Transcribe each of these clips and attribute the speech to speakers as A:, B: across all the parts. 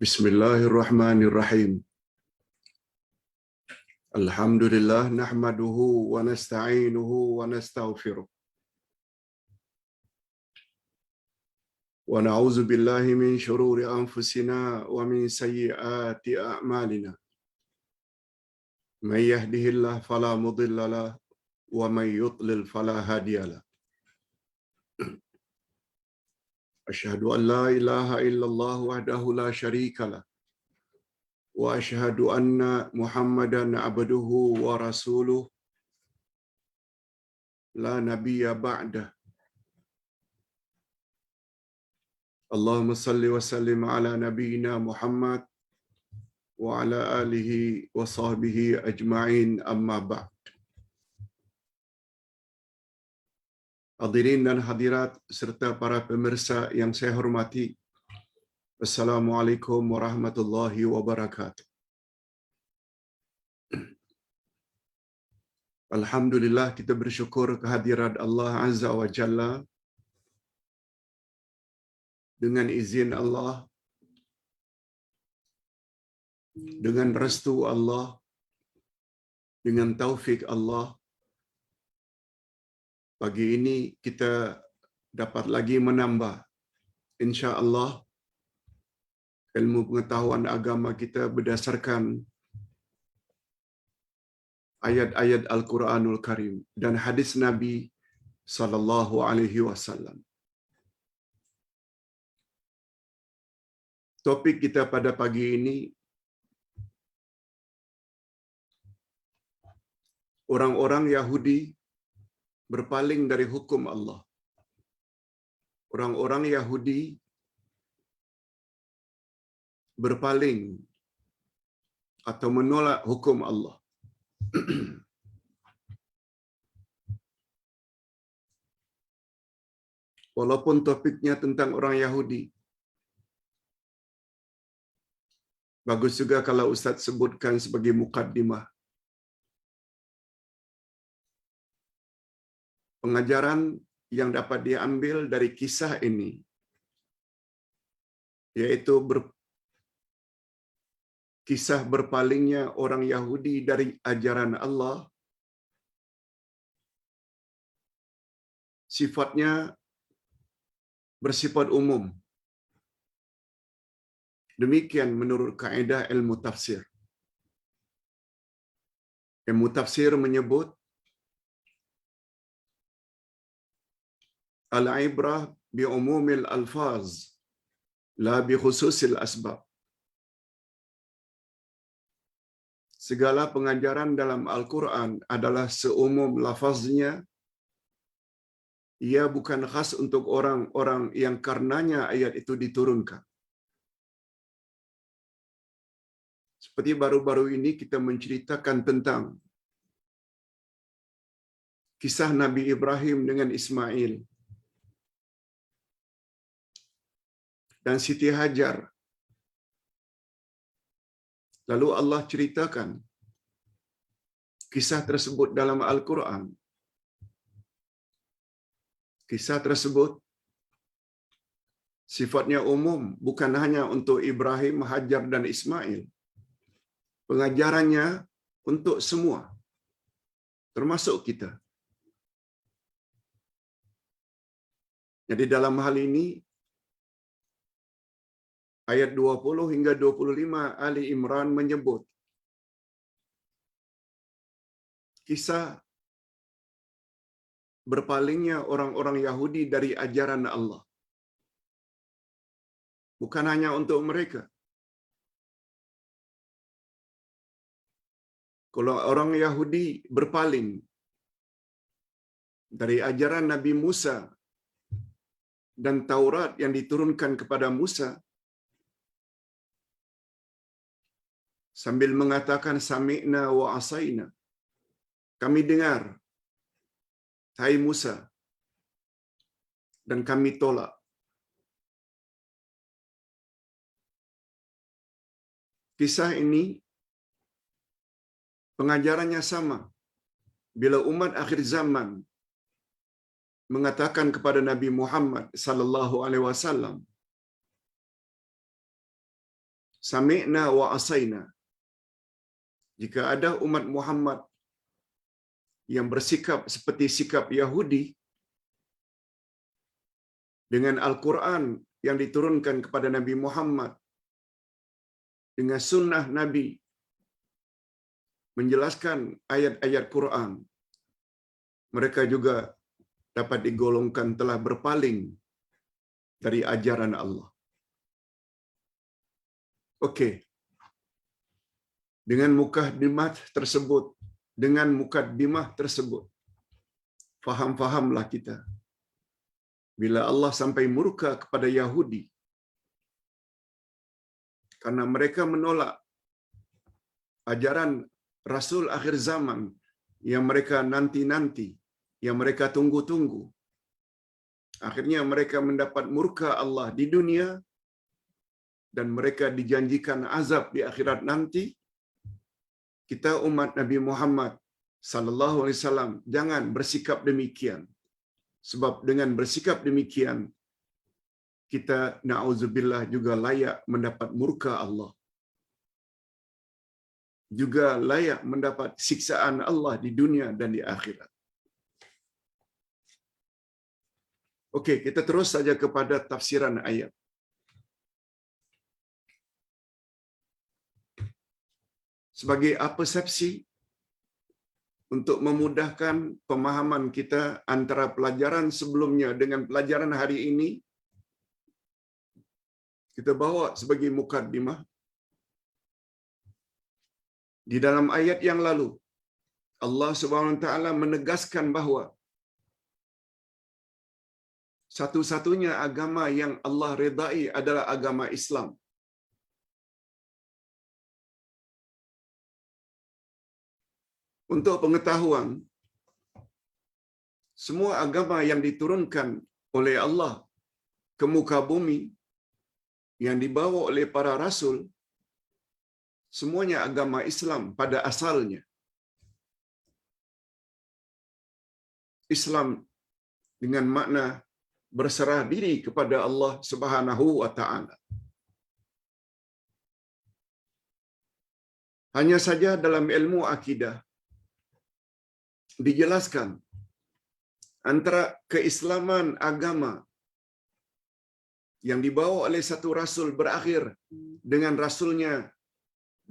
A: Bismillahirrahmanirrahim. Alhamdulillah nahmaduhu wa nasta'inuhu wa nastaghfiruh. Wa na'udzu billahi min shururi anfusina wa min sayyiati a'malina. May yahdihillahu fala mudilla lahu wa may yudlil fala hadiya lahu. Asyhadu an la ilaha illallah wahdahu la syarika lahu. Wa asyhadu anna Muhammadan abduhu wa rasuluh la nabiyya ba'dah. Allahumma salli wa sallim ala nabiyyina Muhammad wa ala alihi wa sahbihi ajma'in amma ba'd. Hadirin dan hadirat serta para pemirsa yang saya hormati. Assalamualaikum warahmatullahi wabarakatuh. Alhamdulillah, kita bersyukur kehadirat Allah Azza wa Jalla. Dengan izin Allah, dengan restu Allah, dengan taufik Allah, pagi ini kita dapat lagi menambah, insya-Allah, ilmu pengetahuan agama kita berdasarkan ayat-ayat Al-Quranul Karim dan hadis Nabi sallallahu alaihi wasallam. Topik kita pada pagi ini, orang-orang Yahudi berpaling dari hukum Allah. Orang-orang Yahudi berpaling atau menolak hukum Allah. Walaupun topiknya tentang orang Yahudi, bagus juga kalau Ustaz sebutkan sebagai mukaddimah. Pengajaran yang dapat diambil dari kisah ini, yaitu kisah berpalingnya orang Yahudi dari ajaran Allah, sifatnya bersifat umum. Demikian menurut kaedah ilmu tafsir. Ilmu tafsir menyebut al-ibrah bi umumil alfaz la bi khususil asbab. Segala pengajaran dalam Al-Quran adalah seumum lafaznya. Ia bukan khas untuk orang-orang yang karenanya ayat itu diturunkan. Seperti baru-baru ini kita menceritakan tentang kisah Nabi Ibrahim dengan Ismail dan Siti Hajar. Lalu Allah ceritakan kisah tersebut dalam Al-Quran. Kisah tersebut sifatnya umum, bukan hanya untuk Ibrahim, Hajar dan Ismail. Pengajarannya untuk semua, termasuk kita. Jadi dalam hal ini, ayat 20 hingga 25 Ali Imran menyebut kisah berpalingnya orang-orang Yahudi dari ajaran Allah. Bukan hanya untuk mereka. Kalau orang Yahudi berpaling dari ajaran Nabi Musa dan Taurat yang diturunkan kepada Musa, sambil mengatakan sami'na wa asaina, kami dengar, hai Musa, dan kami tolak. Kisah ini pengajarannya sama. Bila umat akhir zaman mengatakan kepada Nabi Muhammad sallallahu alaihi wasallam, sami'na wa asaina. Jika ada umat Muhammad yang bersikap seperti sikap Yahudi dengan Al-Quran yang diturunkan kepada Nabi Muhammad, dengan sunnah Nabi menjelaskan ayat-ayat Quran, mereka juga dapat digolongkan telah berpaling dari ajaran Allah. Okey. Dengan mukaddimah tersebut, faham-fahamlah kita. Bila Allah sampai murka kepada Yahudi, karena mereka menolak ajaran Rasul akhir zaman yang mereka nanti-nanti, yang mereka tunggu-tunggu. Akhirnya mereka mendapat murka Allah di dunia dan mereka dijanjikan azab di akhirat nanti. Kita umat Nabi Muhammad sallallahu alaihi wasallam jangan bersikap demikian. Sebab dengan bersikap demikian kita na'udzubillah juga layak mendapat murka Allah. Juga layak mendapat siksaan Allah di dunia dan di akhirat. Okey, kita terus saja kepada tafsiran ayat. Sebagai persepsi untuk memudahkan pemahaman kita antara pelajaran sebelumnya dengan pelajaran hari ini, kita bawa sebagai mukaddimah. Di dalam ayat yang lalu, Allah Subhanahu wa taala menegaskan bahawa satu-satunya agama yang Allah redai adalah agama Islam. Untuk pengetahuan, semua agama yang diturunkan oleh Allah ke muka bumi, yang dibawa oleh para rasul, semuanya agama Islam pada asalnya. Islam dengan makna berserah diri kepada Allah Subhanahu wa taala. Hanya saja dalam ilmu akidah dijelaskan antara keislaman agama yang dibawa oleh satu rasul berakhir dengan rasulnya,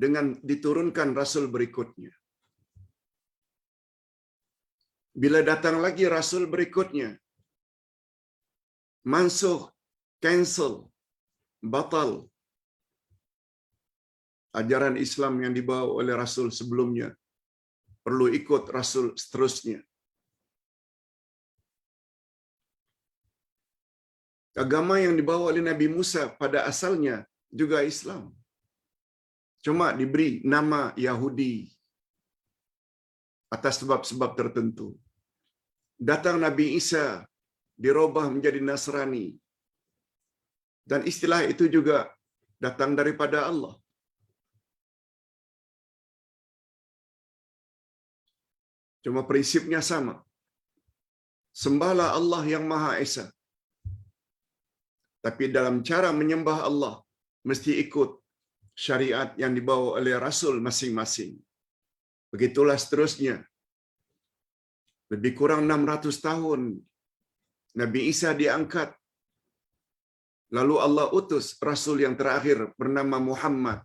A: dengan diturunkan rasul berikutnya. Bila datang lagi rasul berikutnya, mansukh, cancel, batal ajaran Islam yang dibawa oleh rasul sebelumnya, perlu ikut rasul seterusnya. Agama yang dibawa oleh Nabi Musa pada asalnya juga Islam, cuma diberi nama Yahudi atas sebab-sebab tertentu. Datang Nabi Isa, dirubah menjadi Nasrani, dan istilah itu juga datang daripada Allah. Cuma prinsipnya sama. Sembahlah Allah yang Maha Esa. Tapi dalam cara menyembah Allah, mesti ikut syariat yang dibawa oleh Rasul masing-masing. Begitulah seterusnya. Lebih kurang 600 tahun, Nabi Isa diangkat. Lalu Allah utus Rasul yang terakhir bernama Muhammad.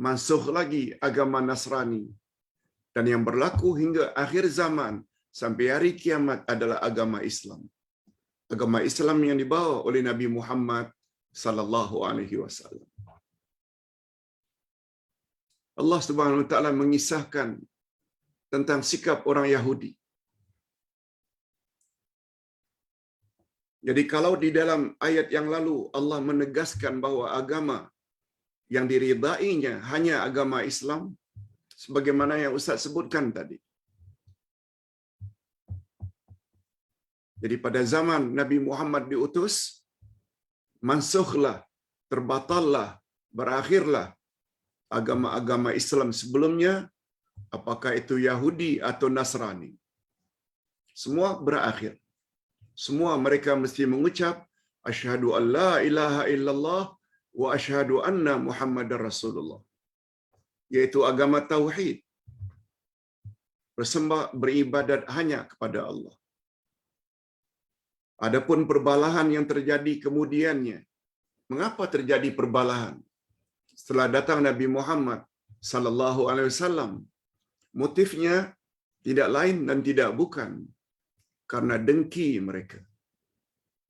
A: Mansukh lagi agama Nasrani. Dan yang berlaku hingga akhir zaman sampai hari kiamat adalah agama Islam. Agama Islam yang dibawa oleh Nabi Muhammad sallallahu alaihi wasallam. Allah Subhanahu wa taala mengisahkan tentang sikap orang Yahudi. Jadi kalau di dalam ayat yang lalu Allah menegaskan bahawa agama yang diridainya hanya agama Islam, sebagaimana yang Ustaz sebutkan tadi. Jadi pada zaman Nabi Muhammad diutus, mansukhlah, terbatallah, berakhirlah agama-agama Islam sebelumnya, apakah itu Yahudi atau Nasrani. Semua berakhir. Semua mereka mesti mengucap, asyhadu an la ilaha illallah wa asyhadu anna Muhammadar Rasulullah, yaitu agama tauhid, bersembah beribadat hanya kepada Allah. Adapun perbalahan yang terjadi kemudiannya, mengapa terjadi perbalahan? Setelah datang Nabi Muhammad sallallahu alaihi wasallam, motifnya tidak lain dan tidak bukan karena dengki mereka.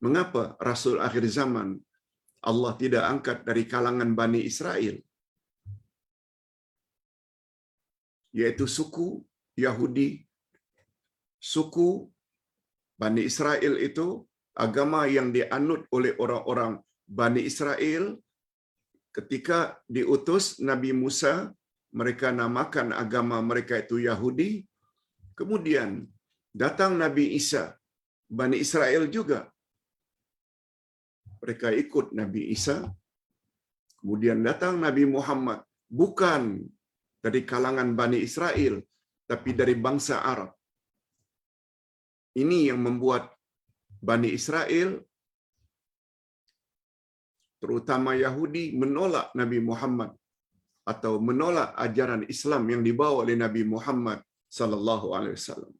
A: Mengapa Rasul akhir zaman Allah tidak angkat dari kalangan Bani Israel, yaitu suku Yahudi? Suku Bani Israel itu agama yang dianut oleh orang-orang Bani Israel. Ketika diutus Nabi Musa, mereka namakan agama mereka itu Yahudi. Kemudian datang Nabi Isa, Bani Israel juga, mereka ikut Nabi Isa. Kemudian datang Nabi Muhammad, bukan dari kalangan Bani Israel, tapi dari bangsa Arab. Ini yang membuat Bani Israel, terutama Yahudi, menolak Nabi Muhammad atau menolak ajaran Islam yang dibawa oleh Nabi Muhammad sallallahu alaihi wasallam.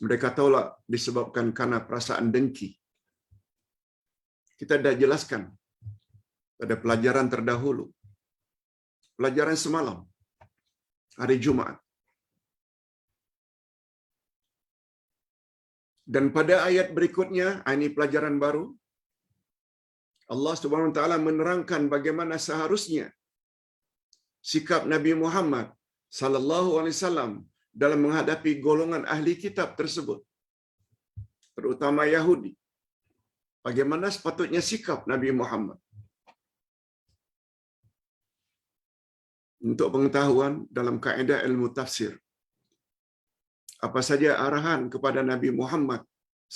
A: Mereka tolak disebabkan karena perasaan dengki. Kita dah jelaskan pada pelajaran terdahulu, pelajaran semalam, hari Jumaat. Dan pada ayat berikutnya, ini pelajaran baru, Allah Subhanahu wa taala menerangkan bagaimana seharusnya sikap Nabi Muhammad sallallahu alaihi wasallam dalam menghadapi golongan ahli kitab tersebut, terutama Yahudi. Bagaimana sepatutnya sikap Nabi Muhammad? Untuk pengetahuan dalam kaedah ilmu tafsir, apa saja arahan kepada Nabi Muhammad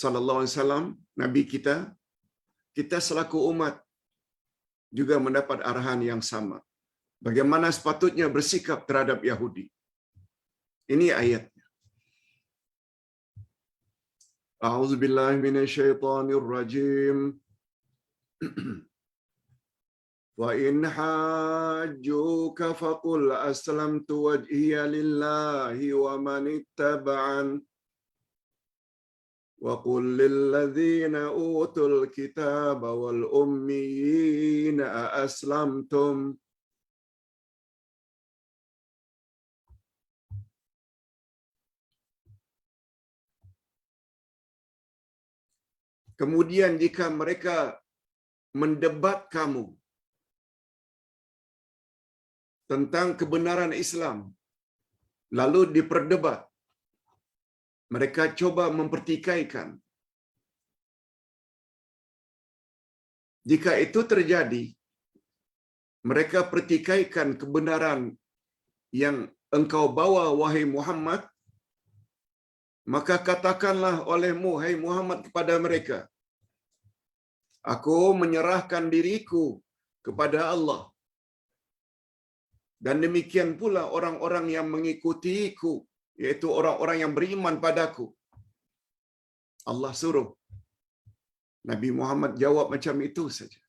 A: sallallahu alaihi wasallam, nabi kita, kita selaku umat juga mendapat arahan yang sama. Bagaimana sepatutnya bersikap terhadap Yahudi. Ini ayatnya. A'udzubillahi minasyaitonir rajim. Wa in hajjuka faqul aslamtu wajhiya lillahi wa man ittaba'an wa qul lil ladzina utul kitaba wal ummiyina aslamtum Kemudian jika mereka mendebat kamu tentang kebenaran Islam, lalu diperdebat, mereka coba mempertikaikan. Jika itu terjadi, mereka pertikaikan kebenaran yang engkau bawa, wahai Muhammad, maka katakanlah olehmu, hai Muhammad, kepada mereka, aku menyerahkan diriku kepada Allah. Dan demikian pula orang-orang yang mengikutiku, yaitu orang-orang yang beriman padaku. Allah suruh. Nabi Muhammad jawab macam itu saja.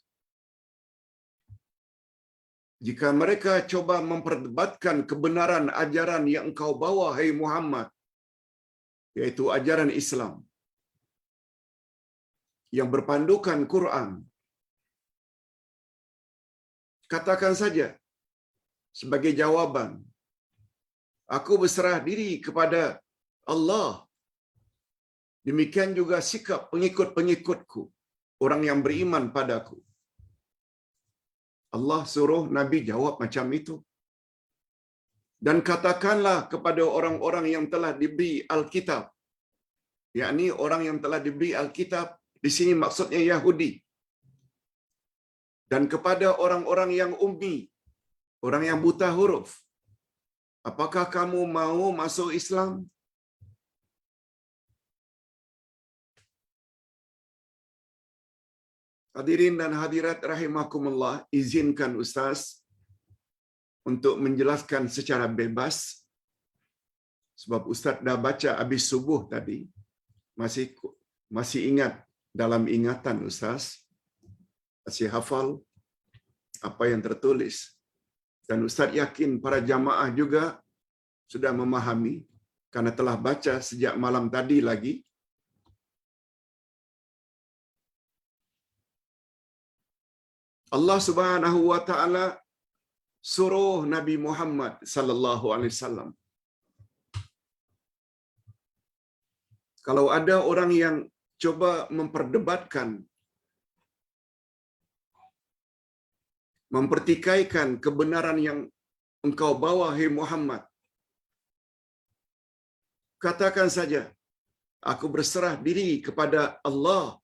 A: Jika mereka coba memperdebatkan kebenaran ajaran yang engkau bawa, hai Muhammad, yaitu ajaran Islam yang berpandukan Quran, katakan saja sebagai jawaban, aku berserah diri kepada Allah. Demikian juga sikap pengikut-pengikutku, orang yang beriman padaku. Allah suruh Nabi jawab macam itu. Dan katakanlah kepada orang-orang yang telah diberi Alkitab, yakni orang yang telah diberi Alkitab, di sini maksudnya Yahudi. Dan kepada orang-orang yang ummi, orang yang buta huruf, apakah kamu mau masuk Islam? Hadirin dan hadirat rahimakumullah, izinkan Ustaz untuk menjelaskan secara bebas, sebab Ustaz dah baca habis subuh tadi, masih ingat dalam ingatan Ustaz. masih hafal apa yang tertulis. Dan Ustaz yakin para jamaah juga sudah memahami karena telah baca sejak malam tadi lagi. Allah Subhanahu wa taala suruh Nabi Muhammad sallallahu alaihi wasallam, kalau ada orang yang coba memperdebatkan, mempertikaikan kebenaran yang engkau bawa, hai Muhammad, katakan saja, aku berserah diri kepada Allah.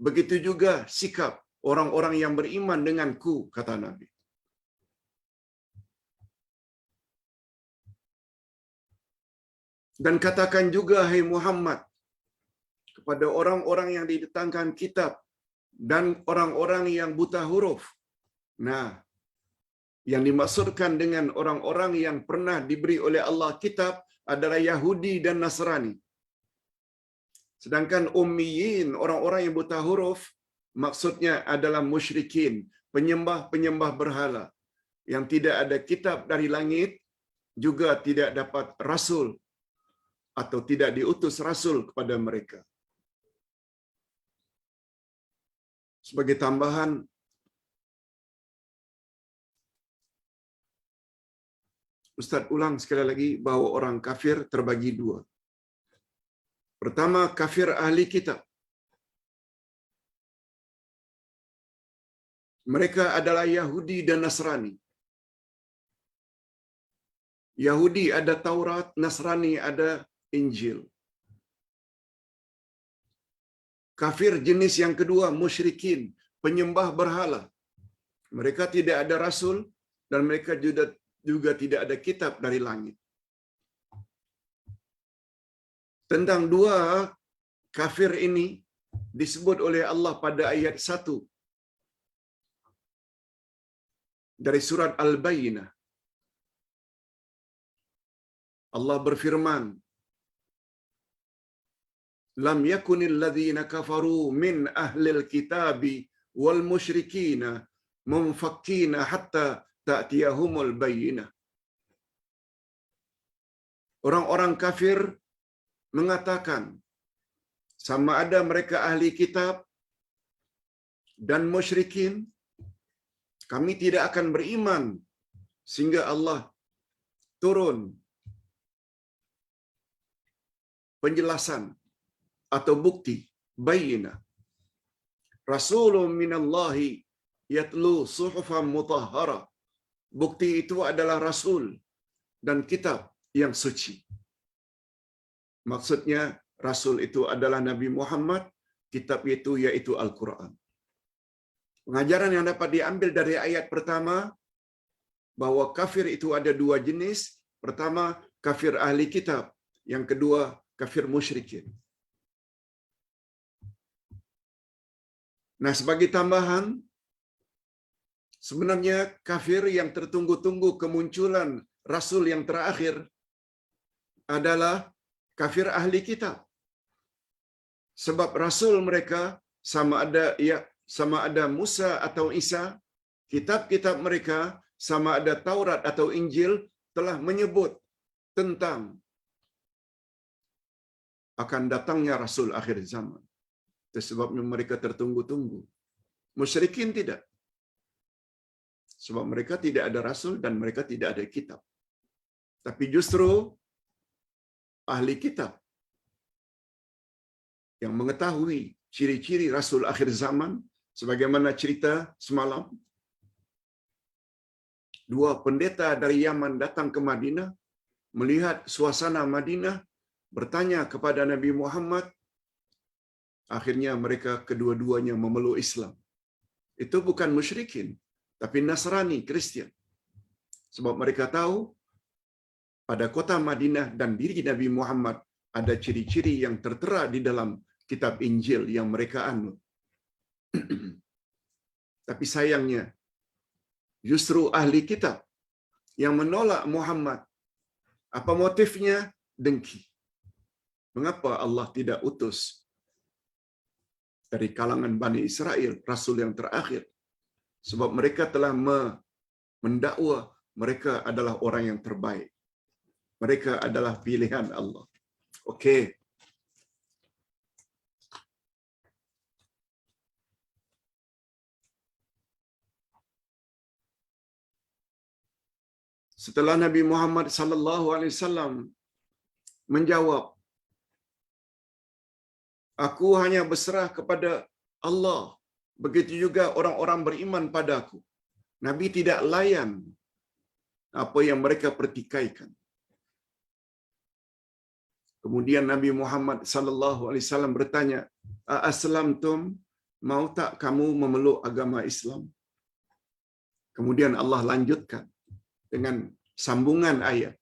A: Begitu juga sikap orang-orang yang beriman denganku, kata Nabi. Dan katakan juga, hai Muhammad, kepada orang-orang yang didatangkan kitab dan orang-orang yang buta huruf. Nah, yang dimaksudkan dengan orang-orang yang pernah diberi oleh Allah kitab adalah Yahudi dan Nasrani. Sedangkan ummiyin, orang-orang yang buta huruf, maksudnya adalah musyrikin, penyembah-penyembah berhala, yang tidak ada kitab dari langit, juga tidak dapat rasul atau tidak diutus rasul kepada mereka. Sebagai tambahan, Ustaz ulang sekali lagi bahawa orang kafir terbagi dua. Pertama, kafir ahli kitab. Mereka adalah Yahudi dan Nasrani. Yahudi ada Taurat, Nasrani ada Injil. Kafir jenis yang kedua, musyrikin, penyembah berhala. Mereka tidak ada rasul dan mereka juga tidak ada kitab dari langit. Tentang dua kafir ini disebut oleh Allah pada ayat 1 dari surat Al-Bayyinah. Allah berfirman, lam yakunil ladzina kafaru min ahlil kitabi wal musyrikina munfakkina hatta ta'tiyahumul bayyinah. Orang-orang kafir mengatakan, sama ada mereka ahli kitab dan musyrikin, kami tidak akan beriman sehingga Allah turun penjelasan atau bukti bayyinah. Rasulun minallahi yatlu suhufan mutahhara. Bukti itu adalah rasul dan kitab yang suci. Maksudnya rasul itu adalah Nabi Muhammad, kitab itu yaitu Al-Quran. Pengajaran yang dapat diambil dari ayat pertama bahwa kafir itu ada dua jenis. Pertama, kafir ahli kitab. Yang kedua, kafir musyrikin. Nah, sebagai tambahan, sebenarnya kafir yang tertunggu-tunggu kemunculan rasul yang terakhir adalah kafir ahli kitab. Sebab rasul mereka sama ada Musa atau Isa, kitab-kitab mereka sama ada Taurat atau Injil telah menyebut tentang akan datangnya rasul akhir zaman. Itu sebabnya mereka tertunggu-tunggu. Musyrikin tidak. Sebab mereka tidak ada rasul dan mereka tidak ada kitab. Tapi justru ahli kitab yang mengetahui ciri-ciri rasul akhir zaman, sebagaimana cerita semalam, dua pendeta dari Yaman datang ke Madinah, melihat suasana Madinah, bertanya kepada Nabi Muhammad. Akhirnya mereka kedua-duanya memeluk Islam. Itu bukan musyrikin, tapi Nasrani, Kristian. Sebab mereka tahu pada kota Madinah dan diri Nabi Muhammad ada ciri-ciri yang tertera di dalam kitab Injil yang mereka anut. Tapi sayangnya, justru ahli kitab yang menolak Muhammad. Apa motifnya? Dengki. Mengapa Allah tidak utus dari kalangan Bani Israel, Rasul yang terakhir. Sebab mereka telah mendakwa mereka adalah orang yang terbaik. Mereka adalah pilihan Allah. Okey. Setelah Nabi Muhammad sallallahu alaihi wasallam menjawab, aku hanya berserah kepada Allah. Begitu juga orang-orang beriman padaku. Nabi tidak layan apa yang mereka pertikaikan. Kemudian Nabi Muhammad sallallahu alaihi wasallam bertanya, "Aslamtum? Mau tak kamu memeluk agama Islam?" Kemudian Allah lanjutkan dengan sambungan ayat.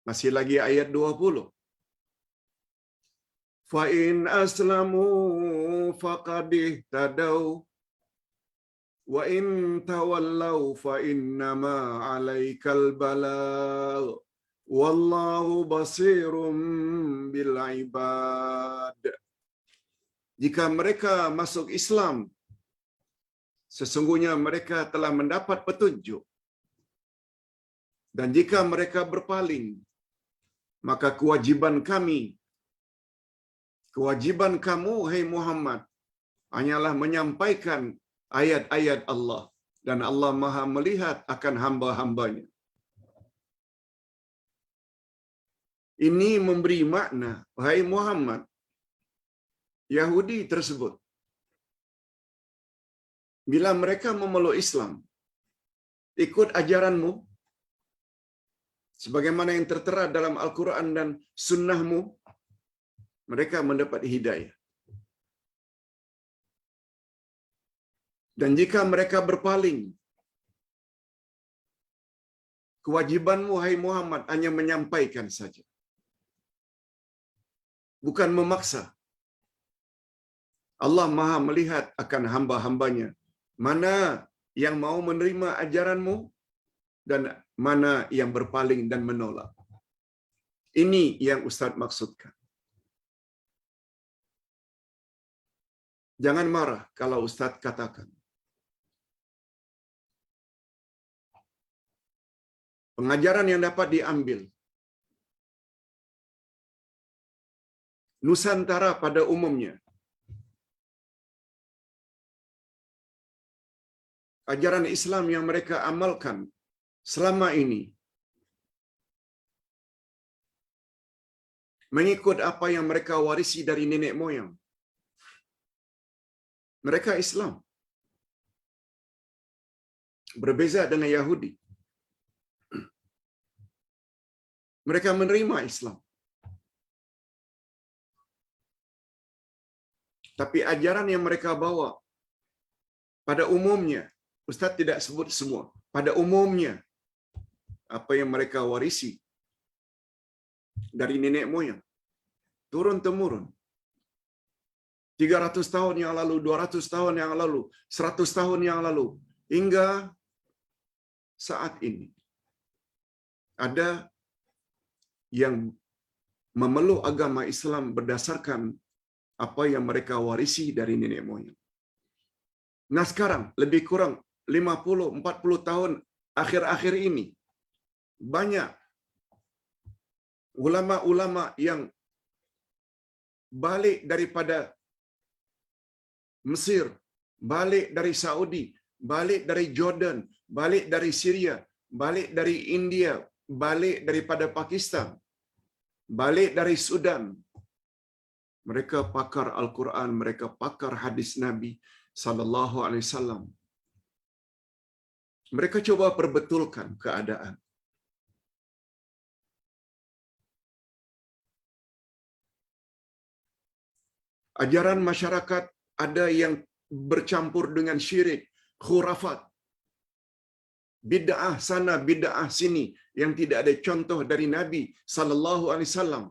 A: Masih lagi ayat 20. Fa in aslamu faqad ihtadaw wa in tawallaw fa innama 'alaikal balagh wallahu basirum bil ibad. Jika mereka masuk Islam, sesungguhnya mereka telah mendapat petunjuk. Dan jika mereka berpaling, maka kewajiban kamu, hai Muhammad, hanyalah menyampaikan ayat-ayat Allah. Dan Allah Maha melihat akan hamba-hambanya. Ini memberi makna, hai Muhammad, Yahudi tersebut, bila mereka memeluk Islam, ikut ajaranmu, sebagaimana yang tertera dalam Al-Quran dan sunnahmu, mereka mendapat hidayah. Dan jika mereka berpaling, kewajibanmu, hai Muhammad, hanya menyampaikan saja. Bukan memaksa. Allah Maha melihat akan hamba-hambanya. Mana yang mau menerima ajaranmu dan mana yang berpaling dan menolak. Ini yang Ustaz maksudkan. Jangan marah kalau Ustaz katakan, pengajaran yang dapat diambil Nusantara pada umumnya, ajaran Islam yang mereka amalkan selama ini, mengikut apa yang mereka warisi dari nenek moyang. Mereka Islam. Berbeza dengan Yahudi. Mereka menerima Islam. Tapi ajaran yang mereka bawa, pada umumnya, Ustaz tidak sebut semua, pada umumnya, apa yang mereka warisi dari nenek moyang, turun-temurun. 300 tahun yang lalu, 200 tahun yang lalu, 100 tahun yang lalu, hingga saat ini. Ada yang memeluk agama Islam berdasarkan apa yang mereka warisi dari nenek moyang. Nah sekarang, lebih kurang 50-40 tahun akhir-akhir ini, banyak ulama-ulama yang balik daripada Mesir, balik dari Saudi, balik dari Jordan, balik dari Syria, balik dari India, balik daripada Pakistan, balik dari Sudan. Mereka pakar Al-Quran, mereka pakar hadis Nabi sallallahu alaihi wasallam. Mereka coba perbetulkan keadaan. Ajaran masyarakat ada yang bercampur dengan syirik, khurafat, bid'ah sana, bid'ah sini yang tidak ada contoh dari Nabi sallallahu alaihi wasallam.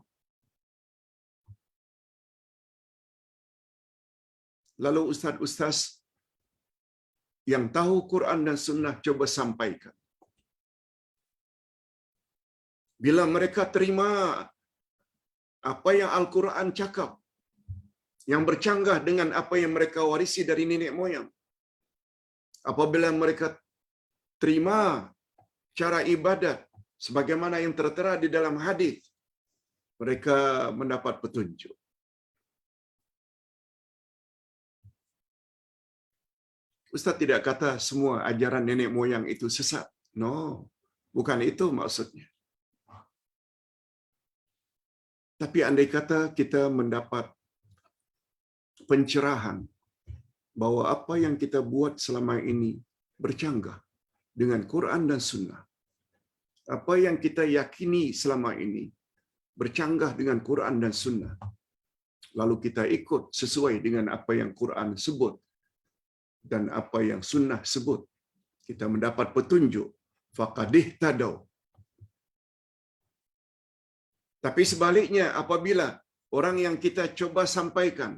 A: Lalu ustaz-ustaz yang tahu Quran dan Sunnah coba sampaikan. Bila mereka terima apa yang Al-Quran cakap, yang bercanggah dengan apa yang mereka warisi dari nenek moyang. Apabila mereka terima cara ibadat sebagaimana yang tertera di dalam hadis, mereka mendapat petunjuk. Ustaz tidak kata semua ajaran nenek moyang itu sesat. No, bukan itu maksudnya. Tapi andai kata kita mendapat pencerahan bahwa apa yang kita buat selama ini bercanggah dengan Quran dan Sunnah. Apa yang kita yakini selama ini bercanggah dengan Quran dan Sunnah. Lalu kita ikut sesuai dengan apa yang Quran sebut dan apa yang Sunnah sebut. Kita mendapat petunjuk. Faqadih tadau. Tapi sebaliknya, apabila orang yang kita coba sampaikan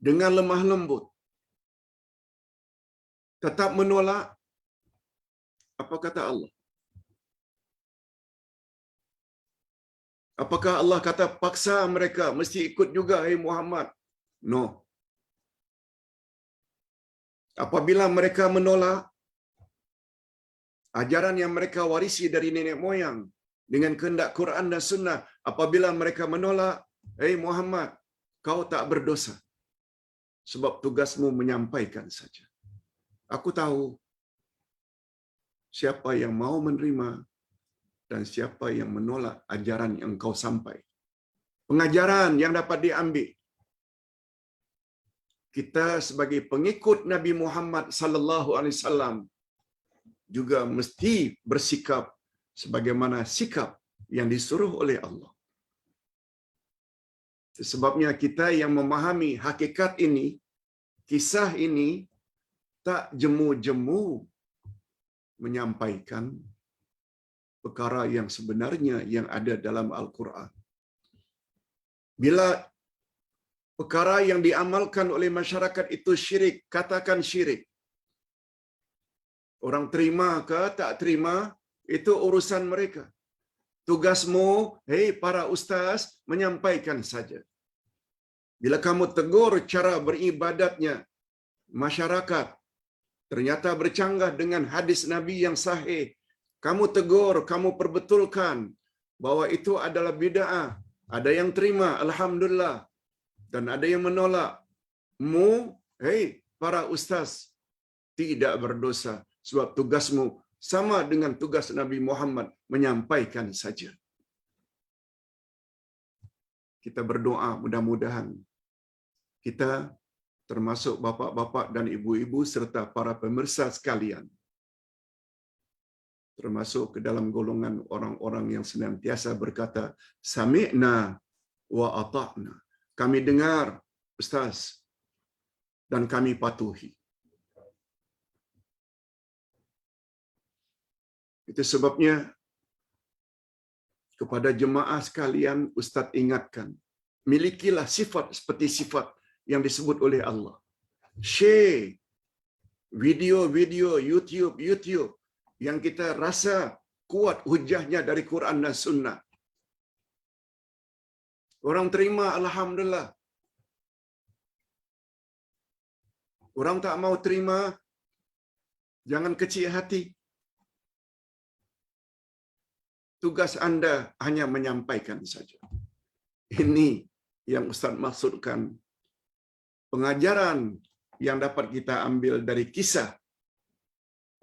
A: dengan lemah lembut tetap menolak, apa kata Allah? Apakah Allah kata paksa mereka mesti ikut juga, hai Muhammad? No. Apabila mereka menolak ajaran yang mereka warisi dari nenek moyang dengan kehendak Quran dan Sunnah, apabila mereka menolak, hai Muhammad, kau tak berdosa. Sebab tugasmu menyampaikan saja. Aku tahu siapa yang mau menerima dan siapa yang menolak ajaran yang kau sampai. Pengajaran yang dapat diambil. Kita sebagai pengikut Nabi Muhammad sallallahu alaihi wasallam juga mesti bersikap sebagaimana sikap yang disuruh oleh Allah. Sebabnya kita yang memahami hakikat ini, kisah ini, tak jemu-jemu menyampaikan perkara yang sebenarnya yang ada dalam Al-Quran. Bila perkara yang diamalkan oleh masyarakat itu syirik, katakan syirik. Orang terima ke tak terima, itu urusan mereka. Tugasmu, hei para ustaz, menyampaikan saja. Bila kamu tegur cara beribadatnya masyarakat, ternyata bercanggah dengan hadis Nabi yang sahih, kamu tegur, kamu perbetulkan bahwa itu adalah bid'ah. Ada yang terima, alhamdulillah, dan ada yang menolak. Hei para ustaz, tidak berdosa sebab tugasmu sama dengan tugas Nabi Muhammad, menyampaikan saja. Kita berdoa mudah-mudahan kita termasuk bapa-bapa dan ibu-ibu serta para pemirsa sekalian, termasuk ke dalam golongan orang-orang yang senantiasa berkata, sami'na wa ata'na. Kami dengar, Ustaz, dan kami patuhi. Itu sebabnya kepada jemaah sekalian, Ustaz ingatkan, milikilah sifat seperti sifat yang disebut oleh Allah. Share video-video YouTube yang kita rasa kuat hujahnya dari Quran dan Sunnah. Orang terima, alhamdulillah. Orang tak mau terima, jangan kecil hati. Tugas anda hanya menyampaikan saja. Ini yang Ustaz maksudkan. Pengajaran yang dapat kita ambil dari kisah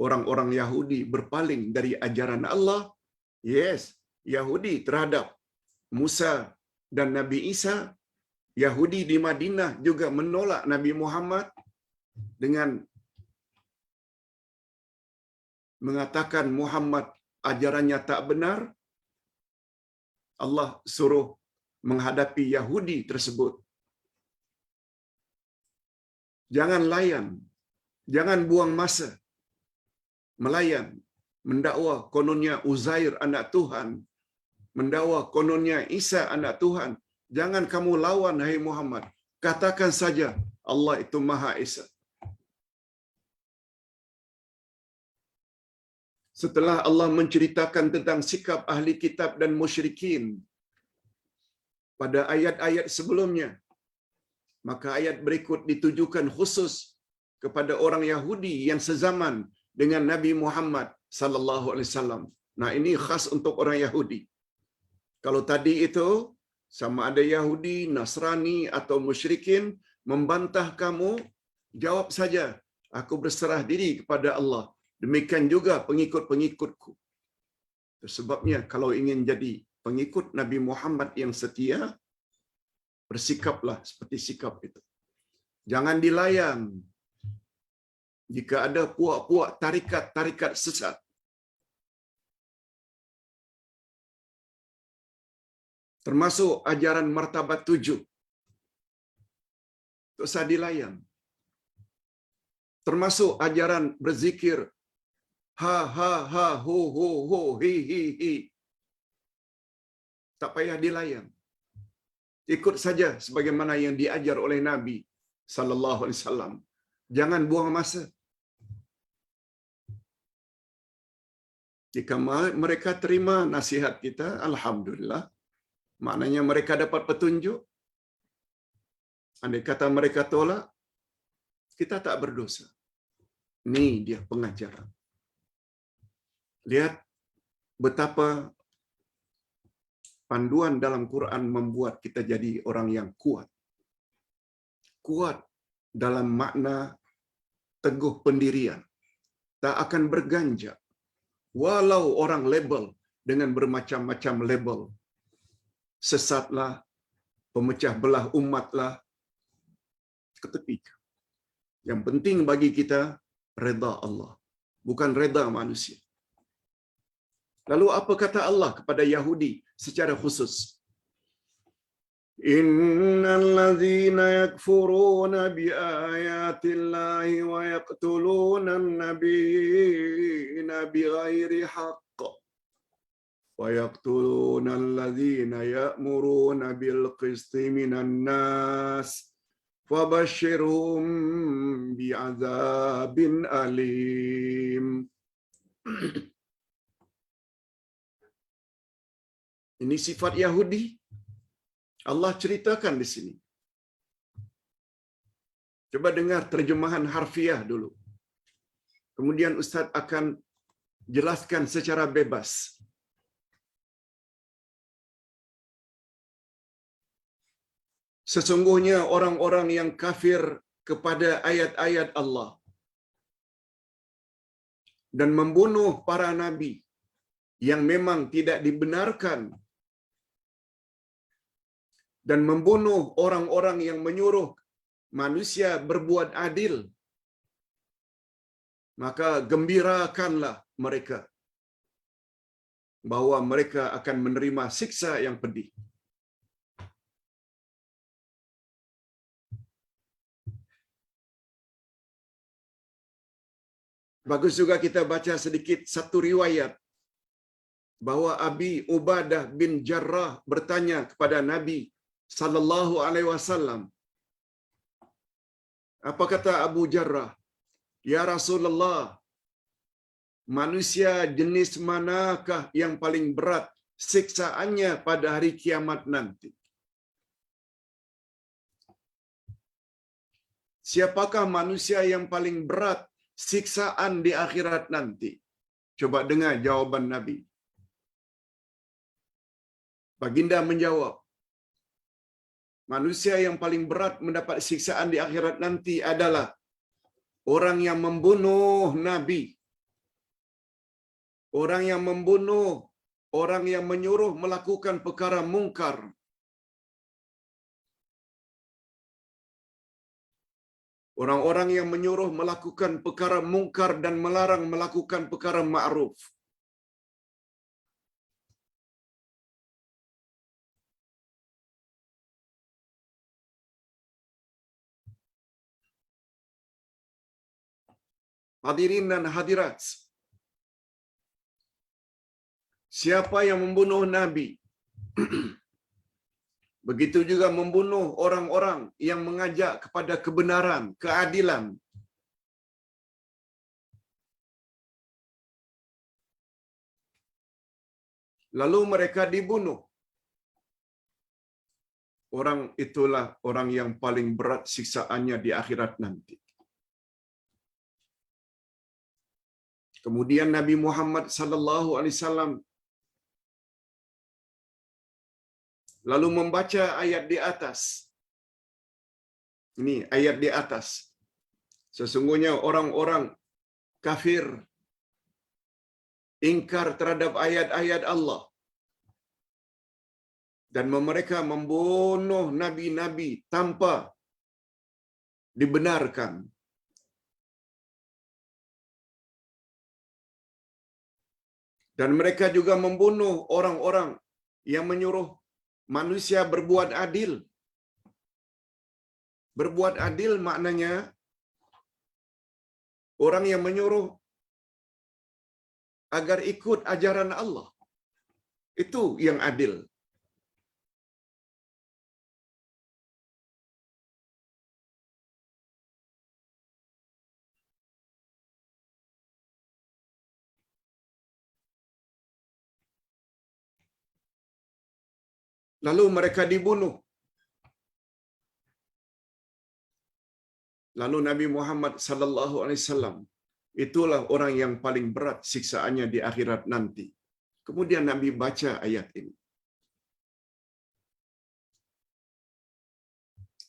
A: orang-orang Yahudi berpaling dari ajaran Allah. Yes, Yahudi terhadap Musa dan Nabi Isa. Yahudi di Madinah juga menolak Nabi Muhammad dengan mengatakan Muhammad ajarannya tak benar. Allah suruh menghadapi Yahudi tersebut. Jangan layan, jangan buang masa melayan, mendakwa kononnya Uzair anak Tuhan, mendakwa kononnya Isa anak Tuhan. Jangan kamu lawan, hai Muhammad. Katakan saja Allah itu Maha Esa. Setelah Allah menceritakan tentang sikap ahli kitab dan musyrikin, pada ayat-ayat sebelumnya. Maka ayat berikut ditujukan khusus kepada orang Yahudi yang sezaman dengan Nabi Muhammad sallallahu alaihi wasallam. Nah, ini khas untuk orang Yahudi. Kalau tadi itu sama ada Yahudi, Nasrani atau musyrikin membantah kamu, jawab saja, aku berserah diri kepada Allah. Demikian juga pengikut-pengikutku. Sebabnya kalau ingin jadi pengikut Nabi Muhammad yang setia, bersikaplah seperti sikap itu. Jangan dilayan jika ada puak-puak tarikat-tarikat sesat. Termasuk ajaran martabat 7. Tak usah dilayan. Termasuk ajaran berzikir ha ha ha ho ho ho hi hi hi. Tak payah dilayan. Ikut saja sebagaimana yang diajar oleh Nabi sallallahu alaihi wasallam. Jangan buang masa. Jika mereka terima nasihat kita, alhamdulillah. Maknanya mereka dapat petunjuk. Andai kata mereka tolak, kita tak berdosa. Ini dia pengajaran. Lihat betapa panduan dalam Quran membuat kita jadi orang yang kuat. Kuat dalam makna teguh pendirian. Tak akan berganjak. Walau orang label dengan bermacam-macam label. Sesatlah, pemecah belah umatlah, ketika. Yang penting bagi kita, reda Allah. Bukan reda manusia. Lalu apa kata Allah kepada Yahudi secara khusus? Innal ladzina yakfuruna bi ayatillahi wa yaqtuluna an-nabiyina bighairi haqq wa yaqtuluna alladzina ya'muruna bil qisti minan nas fabashshirhum bi'adzabin alim. Ini sifat Yahudi. Allah ceritakan di sini. Coba dengar terjemahan harfiah dulu. Kemudian Ustaz akan jelaskan secara bebas. Sesungguhnya orang-orang yang kafir kepada ayat-ayat Allah dan membunuh para nabi yang memang tidak dibenarkan dan membunuh orang-orang yang menyuruh manusia berbuat adil, maka gembirakanlah mereka bahwa mereka akan menerima siksa yang pedih. Bagus juga kita baca sedikit satu riwayat bahwa Abi Ubadah bin Jarrah bertanya kepada Nabi sallallahu alaihi wasallam. Apa kata Abu Jarrah? Ya Rasulullah, manusia jenis manakah yang paling berat siksaannya pada hari kiamat nanti? Siapakah manusia yang paling berat siksaan di akhirat nanti? Coba dengar jawaban Nabi. Baginda menjawab, manusia yang paling berat mendapat siksaan di akhirat nanti adalah orang yang membunuh Nabi. Orang yang membunuh, orang yang menyuruh melakukan perkara mungkar. Orang-orang yang menyuruh melakukan perkara mungkar dan melarang melakukan perkara ma'ruf. Hadirin dan hadirat, siapa yang membunuh Nabi, begitu juga membunuh orang-orang yang mengajak kepada kebenaran, keadilan, lalu mereka dibunuh orang itulah orang yang paling berat siksaannya di akhirat nanti. Kemudian Nabi Muhammad sallallahu alaihi wasallam lalu membaca ayat di atas. Ini ayat di atas. Sesungguhnya orang-orang kafir ingkar terhadap ayat-ayat Allah dan mereka membunuh nabi-nabi tanpa dibenarkan. Dan mereka juga membunuh orang-orang yang menyuruh manusia berbuat adil. Berbuat adil maknanya orang yang menyuruh agar ikut ajaran Allah. Itu yang adil. Lalu mereka dibunuh. Lalu Nabi Muhammad sallallahu alaihi wasallam, itulah orang yang paling berat siksaannya di akhirat nanti. Kemudian Nabi baca ayat ini.